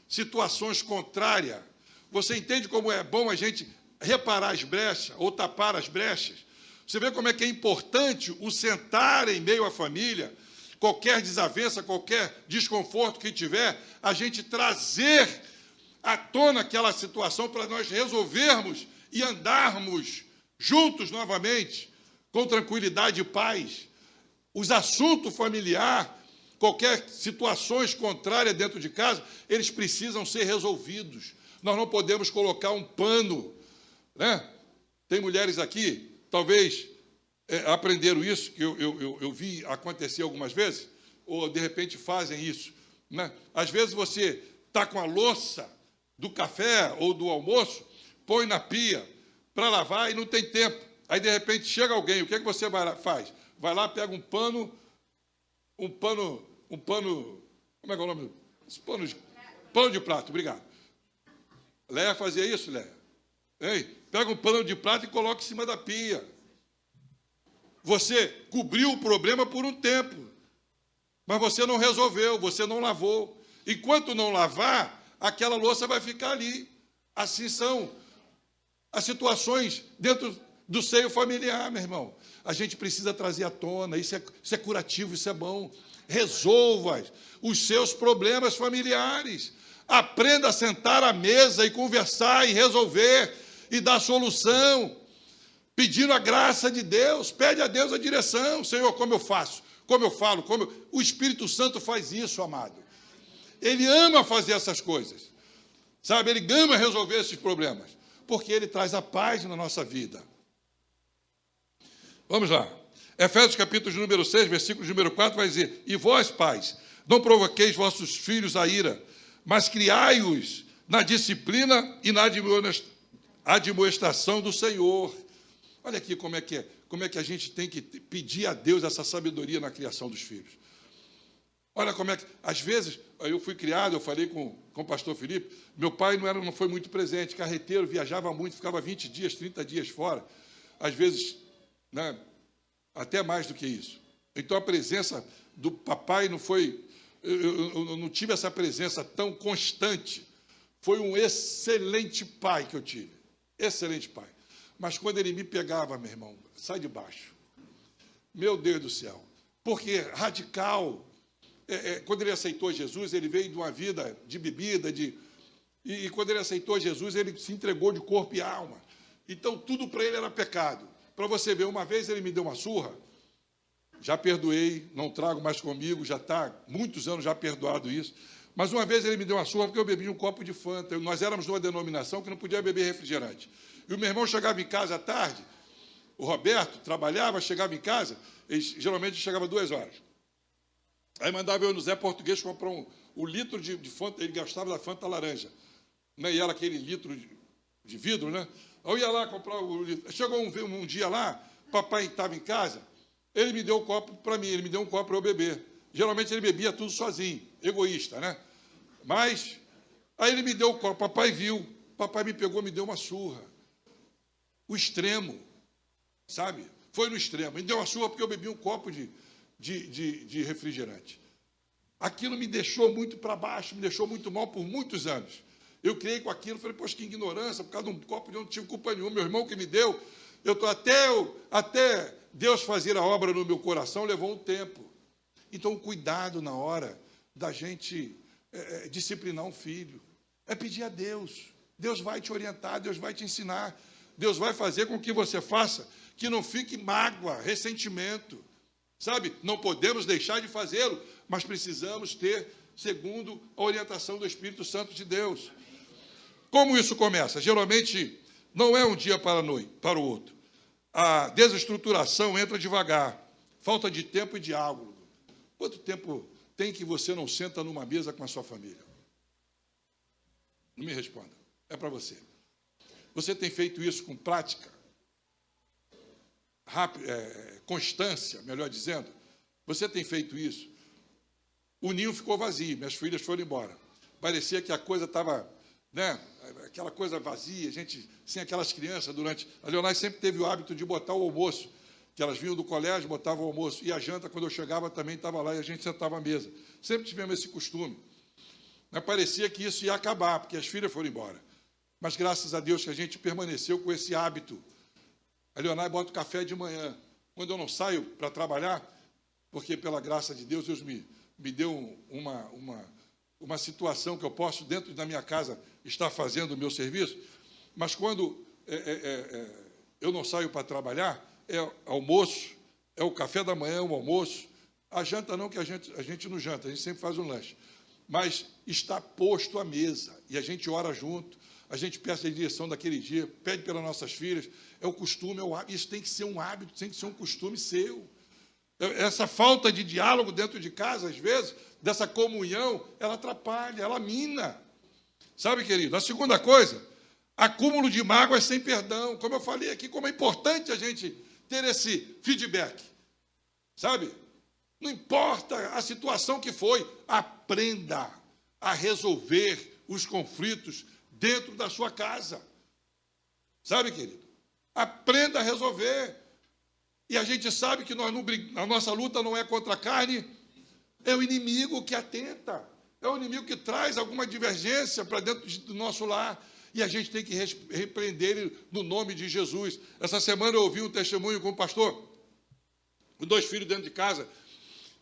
Speaker 1: situações contrárias? Você entende como é bom a gente reparar as brechas ou tapar as brechas? Você vê como é que é importante o sentar em meio à família, qualquer desavença, qualquer desconforto que tiver, a gente trazer à tona aquela situação para nós resolvermos e andarmos juntos novamente, com tranquilidade e paz. Os assuntos familiares, qualquer situações contrárias dentro de casa, eles precisam ser resolvidos. Nós não podemos colocar um pano, né? Tem mulheres aqui, talvez aprenderam isso, que eu vi acontecer algumas vezes, ou de repente fazem isso, né? Às vezes você está com a louça do café ou do almoço, põe na pia para lavar e não tem tempo. Aí, de repente, chega alguém, o que é que você faz? Vai lá, pega um pano, como é que é o nome? Pano de prato, obrigado. Léa fazia isso, Léa? Hein? Pega um pano de prato e coloca em cima da pia. Você cobriu o problema por um tempo, mas você não resolveu, você não lavou. Enquanto não lavar, aquela louça vai ficar ali. Assim são as situações dentro do seio familiar, meu irmão. A gente precisa trazer à tona, isso é curativo, isso é bom. Resolva os seus problemas familiares. Aprenda a sentar à mesa e conversar e resolver e dar solução, pedindo a graça de Deus. Pede a Deus a direção. Senhor, como eu faço? Como eu falo? O Espírito Santo faz isso, amado. Ele ama fazer essas coisas. Sabe, ele ama resolver esses problemas, porque ele traz a paz na nossa vida. Vamos lá. Efésios capítulo número 6, versículo número 4, vai dizer, e vós, pais, não provoqueis vossos filhos a ira, mas criai-os na disciplina e na admoestação do Senhor. Olha aqui como é que a gente tem que pedir a Deus essa sabedoria na criação dos filhos. Olha como é que, às vezes, eu fui criado, eu falei com o pastor Felipe, meu pai não foi muito presente, carreteiro, viajava muito, ficava 20 dias, 30 dias fora, às vezes, né, até mais do que isso. Então, a presença do papai não foi, eu não tive essa presença tão constante. Foi um excelente pai que eu tive, excelente pai. Mas quando ele me pegava, meu irmão, sai de baixo. Meu Deus do céu. Porque radical. Quando ele aceitou Jesus, ele veio de uma vida de bebida, e quando ele aceitou Jesus, ele se entregou de corpo e alma. Então, tudo para ele era pecado. Para você ver, uma vez ele me deu uma surra, já perdoei, não trago mais comigo, já está muitos anos já perdoado isso. Mas uma vez ele me deu uma surra porque eu bebi um copo de Fanta. Nós éramos numa denominação que não podia beber refrigerante. E o meu irmão chegava em casa à tarde, o Roberto trabalhava, chegava em casa, ele geralmente chegava 2 horas. Aí mandava eu no Zé Português comprar um litro de Fanta, ele gastava da Fanta laranja, né? E era aquele litro de vidro, né? Aí eu ia lá comprar o litro. Chegou um dia lá, papai estava em casa, ele me deu um copo para mim, ele me deu um copo para eu beber. Geralmente ele bebia tudo sozinho, egoísta, né? Mas, aí ele me deu o copo, papai viu, papai me pegou, me deu uma surra. O extremo, sabe? Foi no extremo. Me deu uma surra porque eu bebi um copo de refrigerante. Aquilo me deixou muito para baixo, me deixou muito mal por muitos anos. Eu criei com aquilo, falei, poxa, que ignorância, por causa de um copo de eu não tive culpa nenhuma, meu irmão que me deu, eu estou até Deus fazer a obra no meu coração, levou um tempo. Então, cuidado na hora da gente disciplinar um filho. É pedir a Deus. Deus vai te orientar, Deus vai te ensinar, Deus vai fazer com que você faça, que não fique mágoa, ressentimento, sabe? Não podemos deixar de fazê-lo, mas precisamos ter, segundo a orientação do Espírito Santo de Deus. Como isso começa? Geralmente, não é um dia para o outro. A desestruturação entra devagar, falta de tempo e diálogo. Quanto tempo tem que você não senta numa mesa com a sua família? Não me responda, é para você. Você tem feito isso com prática? Constância, melhor dizendo? Você tem feito isso? O ninho ficou vazio, minhas filhas foram embora. Parecia que a coisa estava, né, aquela coisa vazia, a gente, sem aquelas crianças durante... A Leonai sempre teve o hábito de botar o almoço, que elas vinham do colégio, botavam o almoço, e a janta, quando eu chegava, também estava lá, e a gente sentava à mesa. Sempre tivemos esse costume. Mas parecia que isso ia acabar, porque as filhas foram embora. Mas graças a Deus que a gente permaneceu com esse hábito. A Leonai bota o café de manhã. Quando eu não saio para trabalhar, porque pela graça de Deus, Deus me deu uma situação que eu posso, dentro da minha casa, estar fazendo o meu serviço, mas quando eu não saio para trabalhar, é almoço, é o café da manhã, o almoço, a janta não, que a gente não janta, a gente sempre faz um lanche, mas está posto à mesa, e a gente ora junto, a gente peça a direção daquele dia, pede pelas nossas filhas, é o costume, é o hábito, isso tem que ser um hábito, tem que ser um costume seu. Essa falta de diálogo dentro de casa, às vezes, dessa comunhão, ela atrapalha, ela mina. Sabe, querido? A segunda coisa, acúmulo de mágoas sem perdão. Como eu falei aqui, como é importante a gente ter esse feedback. Sabe? Não importa a situação que foi, aprenda a resolver os conflitos dentro da sua casa. Sabe, querido? Aprenda a resolver. E a gente sabe que a nossa luta não é contra a carne, é o inimigo que atenta, é o inimigo que traz alguma divergência para dentro do nosso lar, e a gente tem que repreender ele no nome de Jesus. Essa semana eu ouvi um testemunho com o pastor, com 2 filhos dentro de casa,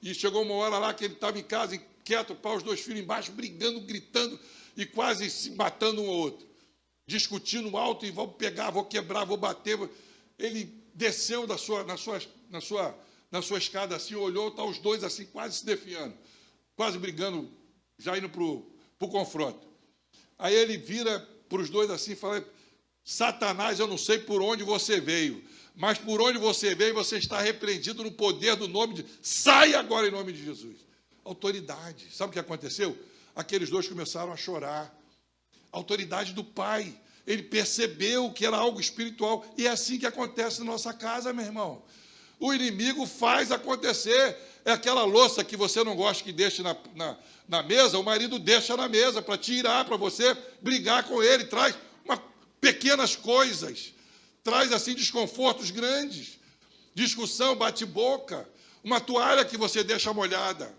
Speaker 1: e chegou uma hora lá que ele estava em casa, quieto, os 2 filhos embaixo, brigando, gritando, e quase se matando um ao outro, discutindo alto, e vou pegar, vou quebrar, vou bater. Ele desceu na sua escada assim, olhou, está os 2 assim, quase se defiando, quase brigando, já indo para o confronto. Aí ele vira para os 2 assim e fala: Satanás, eu não sei por onde você veio, mas por onde você veio, você está repreendido no poder do nome de... Sai agora em nome de Jesus. Autoridade. Sabe o que aconteceu? Aqueles 2 começaram a chorar. Autoridade do Pai. Ele percebeu que era algo espiritual. E é assim que acontece na nossa casa, meu irmão. O inimigo faz acontecer. É aquela louça que você não gosta que deixe na mesa, o marido deixa na mesa para tirar, para você brigar com ele. Traz pequenas coisas. Traz, assim, desconfortos grandes. Discussão, bate-boca. Uma toalha que você deixa molhada.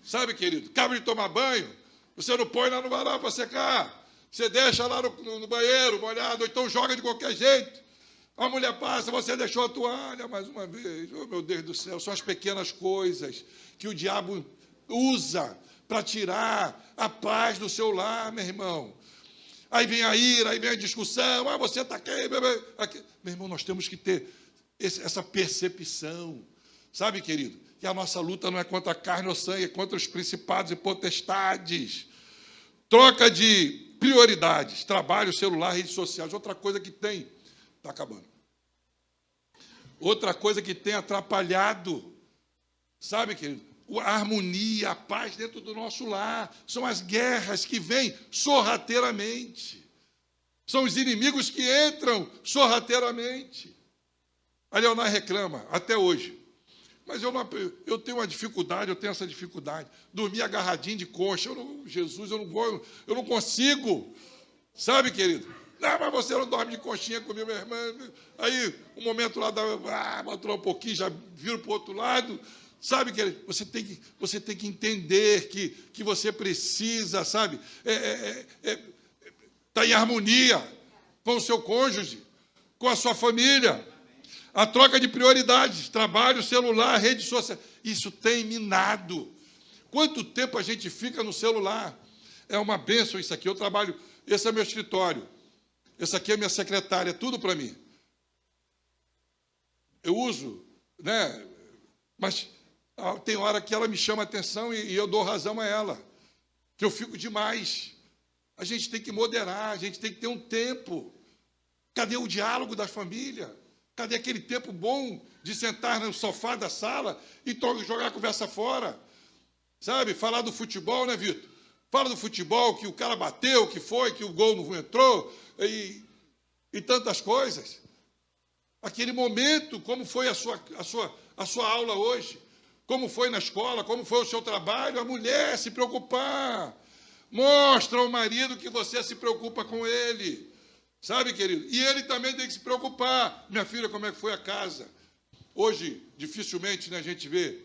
Speaker 1: Sabe, querido? Acaba de tomar banho. Você não põe lá no varal para secar. Você deixa lá no banheiro molhado, ou então joga de qualquer jeito. A mulher passa, você deixou a toalha mais uma vez. Oh, meu Deus do céu, são as pequenas coisas que o diabo usa para tirar a paz do seu lar, meu irmão. Aí vem a ira, aí vem a discussão. Ah, você está aqui. Meu irmão, nós temos que ter essa percepção. Sabe, querido? Que a nossa luta não é contra a carne ou sangue, é contra os principados e potestades. Troca de prioridades, trabalho, celular, redes sociais. Outra coisa que tem, está acabando. Outra coisa que tem atrapalhado, sabe, querido? A harmonia, a paz dentro do nosso lar. São as guerras que vêm sorrateiramente. São os inimigos que entram sorrateiramente. A Leonai reclama, até hoje. Mas eu tenho uma dificuldade, eu tenho essa dificuldade. Dormir agarradinho de concha. Jesus, eu não consigo. Sabe, querido? Não, mas você não dorme de conchinha comigo, minha irmã. Aí, um momento lá, batou um pouquinho, já viro para o outro lado. Sabe, querido? Você tem que entender que você precisa, sabe? Está em harmonia com o seu cônjuge, com a sua família. A troca de prioridades, trabalho, celular, rede social, isso tem minado. Quanto tempo a gente fica no celular? É uma bênção isso aqui. Eu trabalho, esse é meu escritório. Essa aqui é minha secretária, tudo para mim. Eu uso, né? Mas tem hora que ela me chama a atenção e eu dou razão a ela, que eu fico demais. A gente tem que moderar, a gente tem que ter um tempo. Cadê o diálogo da família? Cadê aquele tempo bom de sentar no sofá da sala e jogar a conversa fora? Sabe? Falar do futebol, né, Vitor? Fala do futebol, que o cara bateu, que foi, que o gol não entrou, e tantas coisas. Aquele momento, como foi a sua aula hoje, como foi na escola, como foi o seu trabalho, a mulher se preocupar. Mostra ao marido que você se preocupa com ele. Sabe, querido? E ele também tem que se preocupar. Minha filha, como é que foi a casa? Hoje, dificilmente, né, a gente vê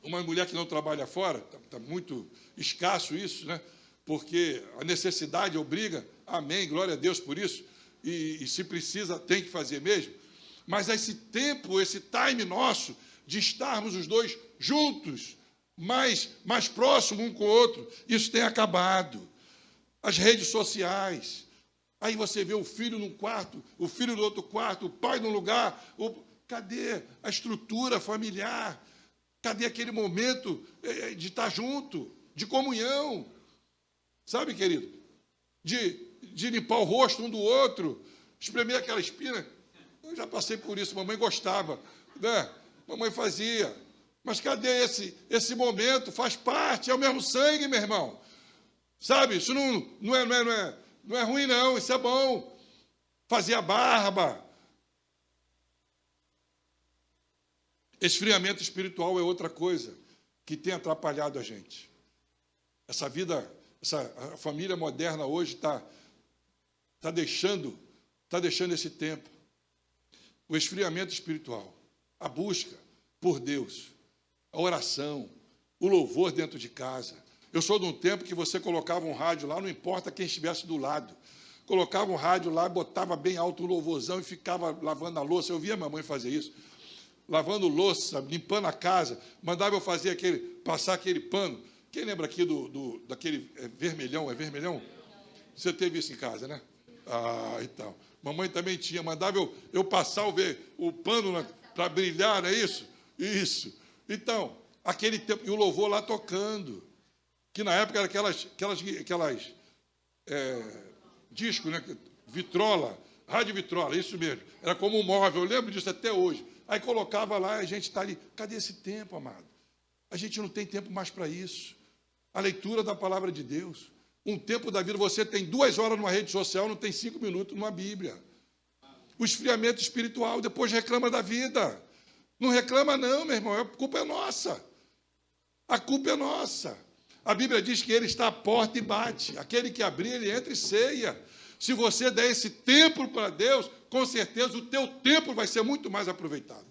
Speaker 1: uma mulher que não trabalha fora, está muito escasso isso, né? Porque a necessidade obriga, amém, glória a Deus por isso, e se precisa, tem que fazer mesmo. Mas esse tempo, esse time nosso, de estarmos os dois juntos, mais próximos um com o outro, isso tem acabado. As redes sociais, aí você vê o filho num quarto, o filho no outro quarto, o pai num lugar, cadê a estrutura familiar? Cadê aquele momento de estar junto, de comunhão? Sabe, querido? De limpar o rosto um do outro, espremer aquela espina. Eu já passei por isso, mamãe gostava, né? Mamãe fazia. Mas cadê esse momento? Faz parte, é o mesmo sangue, meu irmão. Sabe, isso não é ruim, não, isso é bom. Fazer a barba. Esfriamento espiritual é outra coisa que tem atrapalhado a gente. Essa vida, a família moderna hoje está deixando esse tempo. O esfriamento espiritual, a busca por Deus, a oração, o louvor dentro de casa. Eu sou de um tempo que você colocava um rádio lá, não importa quem estivesse do lado. Colocava um rádio lá, botava bem alto o louvorzão e ficava lavando a louça. Eu via a mamãe fazer isso. Lavando louça, limpando a casa, mandava eu passar aquele pano. Quem lembra aqui daquele vermelhão? É vermelhão? Você teve isso em casa, né? Ah, então. Mamãe também tinha, mandava eu passar o pano para brilhar, não é isso? Isso. Então, aquele tempo, e o louvor lá tocando, que na época era aquelas discos, né? Vitrola, rádio vitrola, isso mesmo. Era como um móvel, eu lembro disso até hoje. Aí colocava lá, a gente está ali. Cadê esse tempo, amado? A gente não tem tempo mais para isso. A leitura da palavra de Deus. Um tempo da vida, você tem 2 horas numa rede social, não tem 5 minutos numa Bíblia. O esfriamento espiritual, depois reclama da vida. Não reclama não, meu irmão, a culpa é nossa. A culpa é nossa. A Bíblia diz que ele está à porta e bate. Aquele que abrir, ele entra e ceia. Se você der esse tempo para Deus, com certeza o teu tempo vai ser muito mais aproveitado.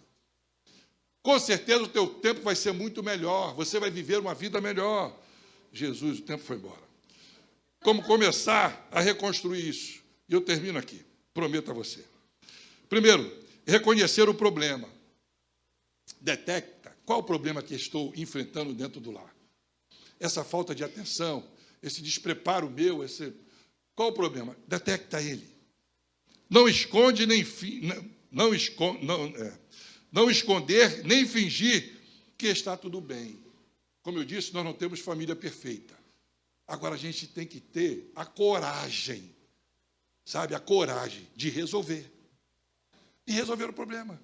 Speaker 1: Com certeza o teu tempo vai ser muito melhor. Você vai viver uma vida melhor. Jesus, o tempo foi embora. Como começar a reconstruir isso? E eu termino aqui, prometo a você. Primeiro, reconhecer o problema. Detecta qual o problema que estou enfrentando dentro do lar. Essa falta de atenção, esse despreparo meu, qual o problema? Detecta ele. Não esconde não esconder nem fingir que está tudo bem. Como eu disse, nós não temos família perfeita. Agora a gente tem que ter a coragem, sabe, a coragem de resolver. E resolver o problema.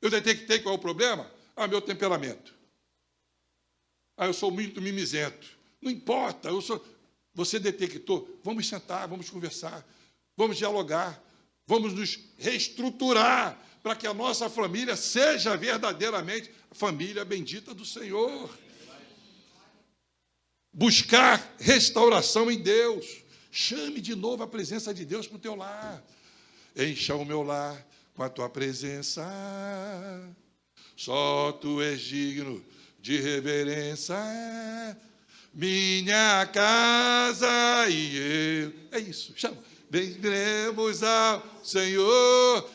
Speaker 1: Eu detectei qual é o problema? Meu temperamento. Eu sou muito mimizento. Não importa, você detectou, vamos sentar, vamos conversar, vamos dialogar, vamos nos reestruturar para que a nossa família seja verdadeiramente a família bendita do Senhor. Buscar restauração em Deus. Chame de novo a presença de Deus para o teu lar. Encha o meu lar com a tua presença. Só tu és digno de reverência. Minha casa e eu. É isso, chama. Bendiremos ao Senhor.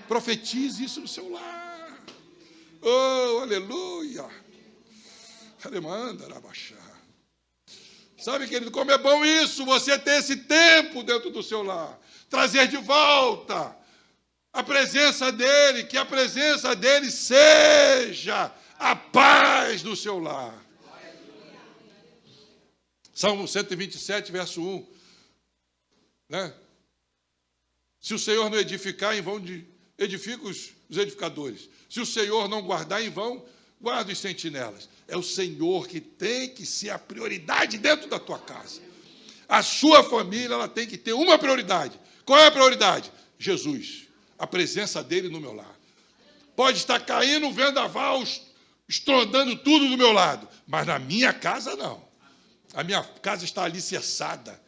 Speaker 1: Profetize isso no seu lar. Oh, aleluia. Alemanda, Arabaxá. Sabe, querido, como é bom isso, você ter esse tempo dentro do seu lar. Trazer de volta a presença dele, que a presença dele seja a paz do seu lar. Salmo 127, verso 1. Né? Se o Senhor não edificar, em vão edifica os edificadores. Se o Senhor não guardar, em vão guarda os sentinelas. É o Senhor que tem que ser a prioridade dentro da tua casa. A sua família, ela tem que ter uma prioridade. Qual é a prioridade? Jesus. A presença dele no meu lar. Pode estar caindo um vendaval, estrondando tudo do meu lado, mas na minha casa não. A minha casa está alicerçada.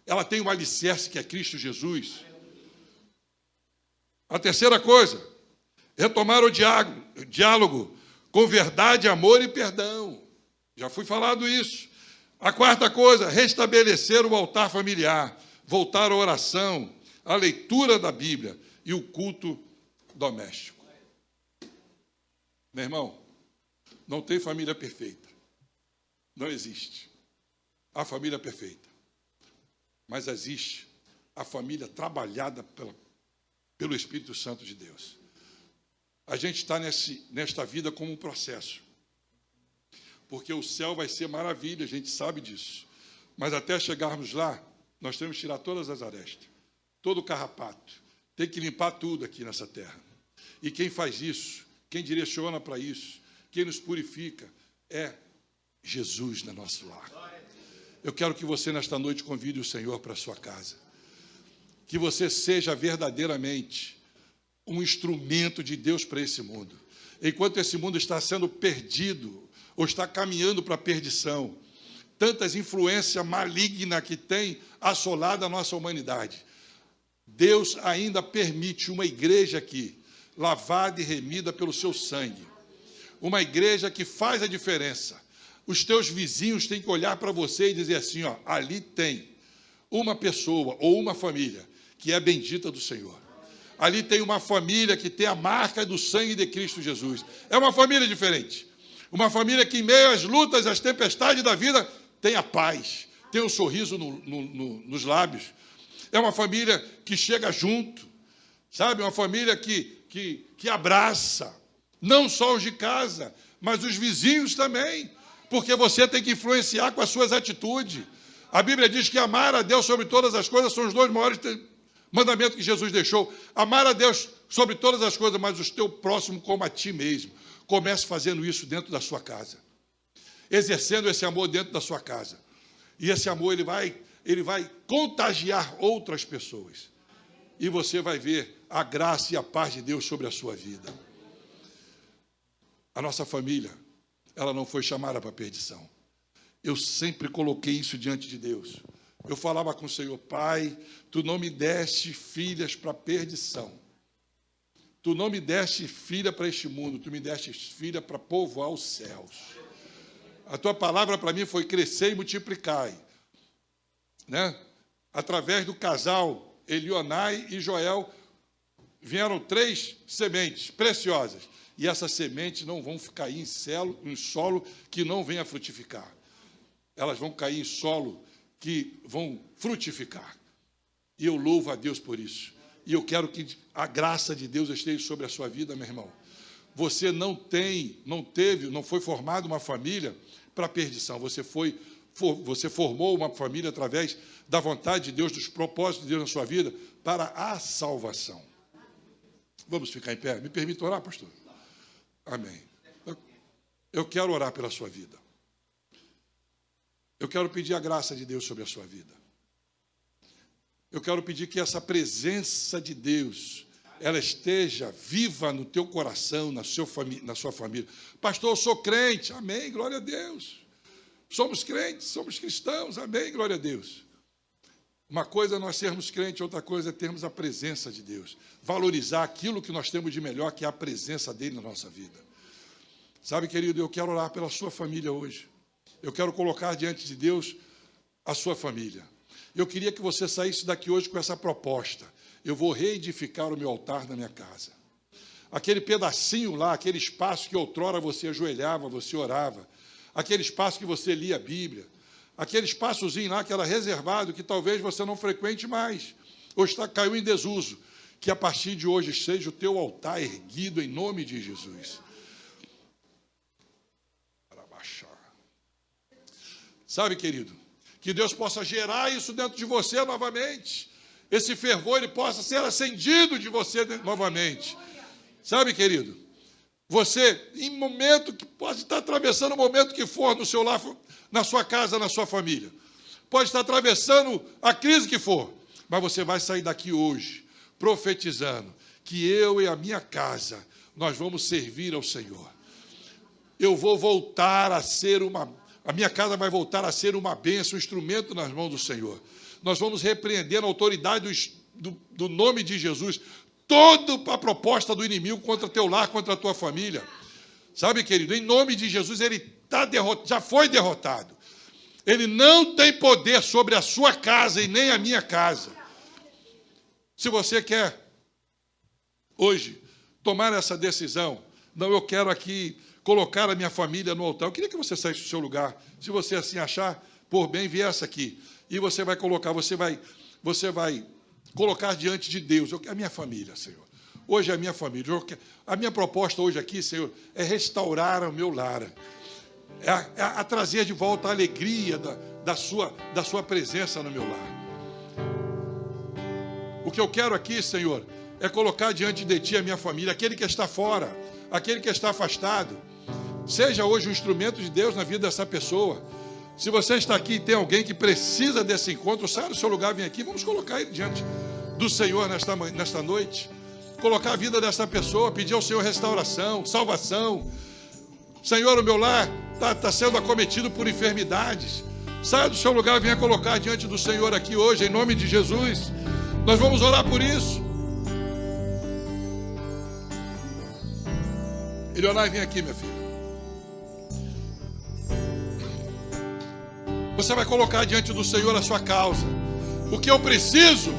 Speaker 1: Ela tem um alicerce que é Cristo Jesus. A terceira coisa, retomar o diálogo com verdade, amor e perdão. Já foi falado isso. A quarta coisa, restabelecer o altar familiar, voltar à oração, à leitura da Bíblia e o culto doméstico. Meu irmão, não tem família perfeita. Não existe a família perfeita. Mas existe a família trabalhada pelo Espírito Santo de Deus. A gente está nesta vida como um processo. Porque o céu vai ser maravilha, a gente sabe disso. Mas até chegarmos lá, nós temos que tirar todas as arestas, todo o carrapato. Tem que limpar tudo aqui nessa terra. E quem faz isso, quem direciona para isso, quem nos purifica, é Jesus no nosso lar. Eu quero que você, nesta noite, convide o Senhor para a sua casa. Que você seja verdadeiramente um instrumento de Deus para esse mundo. Enquanto esse mundo está sendo perdido, ou está caminhando para a perdição, tantas influências malignas que tem assolado a nossa humanidade, Deus ainda permite uma igreja aqui, lavada e remida pelo seu sangue. Uma igreja que faz a diferença. Os teus vizinhos têm que olhar para você e dizer assim, ó, ali tem uma pessoa ou uma família que é bendita do Senhor. Ali tem uma família que tem a marca do sangue de Cristo Jesus. É uma família diferente. Uma família que, em meio às lutas, às tempestades da vida, tem a paz, tem um sorriso nos lábios. É uma família que chega junto, sabe? Uma família que abraça, não só os de casa, mas os vizinhos também, porque você tem que influenciar com as suas atitudes. A Bíblia diz que amar a Deus sobre todas as coisas são os dois maiores mandamentos que Jesus deixou. Amar a Deus sobre todas as coisas, mas o teu próximo como a ti mesmo. Comece fazendo isso dentro da sua casa, exercendo esse amor dentro da sua casa. E esse amor ele vai contagiar outras pessoas. E você vai ver a graça e a paz de Deus sobre a sua vida. A nossa família, ela não foi chamada para a perdição. Eu sempre coloquei isso diante de Deus. Eu falava com o Senhor, Pai, Tu não me deste filhas para a perdição. Tu não me deste filha para este mundo, Tu me deste filha para povoar os céus. A Tua palavra para mim foi crescer e multiplicar. Né? Através do casal Elionai e Joel, vieram 3 sementes preciosas. E essas sementes não vão cair em solo que não venha frutificar. Elas vão cair em solo que vão frutificar. E eu louvo a Deus por isso. E eu quero que a graça de Deus esteja sobre a sua vida, meu irmão. Você não foi formado uma família para perdição. Você formou uma família através da vontade de Deus, dos propósitos de Deus na sua vida, para a salvação. Vamos ficar em pé? Me permite orar, pastor? Amém. Eu quero orar pela sua vida. Eu quero pedir a graça de Deus sobre a sua vida. Eu quero pedir que essa presença de Deus, ela esteja viva no teu coração, na sua família. Pastor, eu sou crente. Amém, glória a Deus. Somos crentes, somos cristãos. Amém, glória a Deus. Uma coisa é nós sermos crentes, outra coisa é termos a presença de Deus. Valorizar aquilo que nós temos de melhor, que é a presença dele na nossa vida. Sabe, querido, eu quero orar pela sua família hoje. Eu quero colocar diante de Deus a sua família. Eu queria que você saísse daqui hoje com essa proposta. Eu vou reedificar o meu altar na minha casa. Aquele pedacinho lá, aquele espaço que outrora você ajoelhava, você orava. Aquele espaço que você lia a Bíblia. aquele espaçozinho lá que era reservado, que talvez você não frequente mais, ou caiu em desuso, que a partir de hoje seja o teu altar erguido em nome de Jesus. Para baixar. Sabe, querido, que Deus possa gerar isso dentro de você novamente. Esse fervor, ele possa ser acendido de você novamente. Sabe, querido, você, em momento que pode estar atravessando o momento que for no seu lar, na sua casa, na sua família, pode estar atravessando a crise que for, mas você vai sair daqui hoje profetizando que eu e a minha casa, nós vamos servir ao Senhor. Eu vou voltar a ser a minha casa vai voltar a ser uma bênção, um instrumento nas mãos do Senhor. Nós vamos repreender na autoridade do nome de Jesus toda a proposta do inimigo contra teu lar, contra a tua família. Sabe, querido, em nome de Jesus, ele já foi derrotado. Ele não tem poder sobre a sua casa e nem a minha casa. Se você quer, hoje, tomar essa decisão, não, eu quero aqui colocar a minha família no altar. Eu queria que você saísse do seu lugar, se você assim achar por bem, viesse aqui. E você vai colocar, você vai colocar diante de Deus, a minha família, Senhor. Hoje é a minha família. A minha proposta hoje aqui, Senhor, é restaurar o meu lar. É trazer de volta a alegria da sua presença no meu lar. O que eu quero aqui, Senhor, é colocar diante de Ti a minha família, aquele que está fora, aquele que está afastado. Seja hoje um instrumento de Deus na vida dessa pessoa. Se você está aqui e tem alguém que precisa desse encontro, saia do seu lugar, vem aqui, vamos colocar ele diante do Senhor nesta noite. Colocar a vida dessa pessoa, pedir ao Senhor restauração, salvação. Senhor, o meu lar está sendo acometido por enfermidades. Saia do seu lugar, venha colocar diante do Senhor aqui hoje, em nome de Jesus. Nós vamos orar por isso. Eleonai, vem aqui, minha filha. Você vai colocar diante do Senhor a sua causa. O que eu preciso,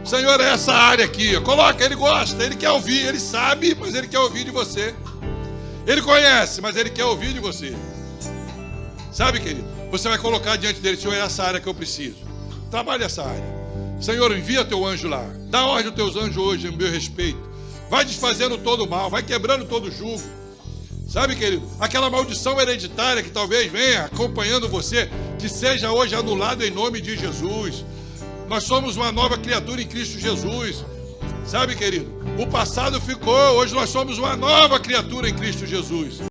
Speaker 1: Senhor, é essa área aqui. Coloca, Ele gosta, Ele quer ouvir, Ele sabe, mas Ele quer ouvir de você. Ele conhece, mas Ele quer ouvir de você. Sabe, querido? Você vai colocar diante dele, Senhor, é essa área que eu preciso. Trabalhe essa área. Senhor, envia teu anjo lá. Dá ordem aos teus anjos hoje, no meu respeito. Vai desfazendo todo o mal, vai quebrando todo o jugo. Sabe, querido? Aquela maldição hereditária que talvez venha acompanhando você, que seja hoje anulado em nome de Jesus. Nós somos uma nova criatura em Cristo Jesus. Sabe, querido? O passado ficou, hoje nós somos uma nova criatura em Cristo Jesus.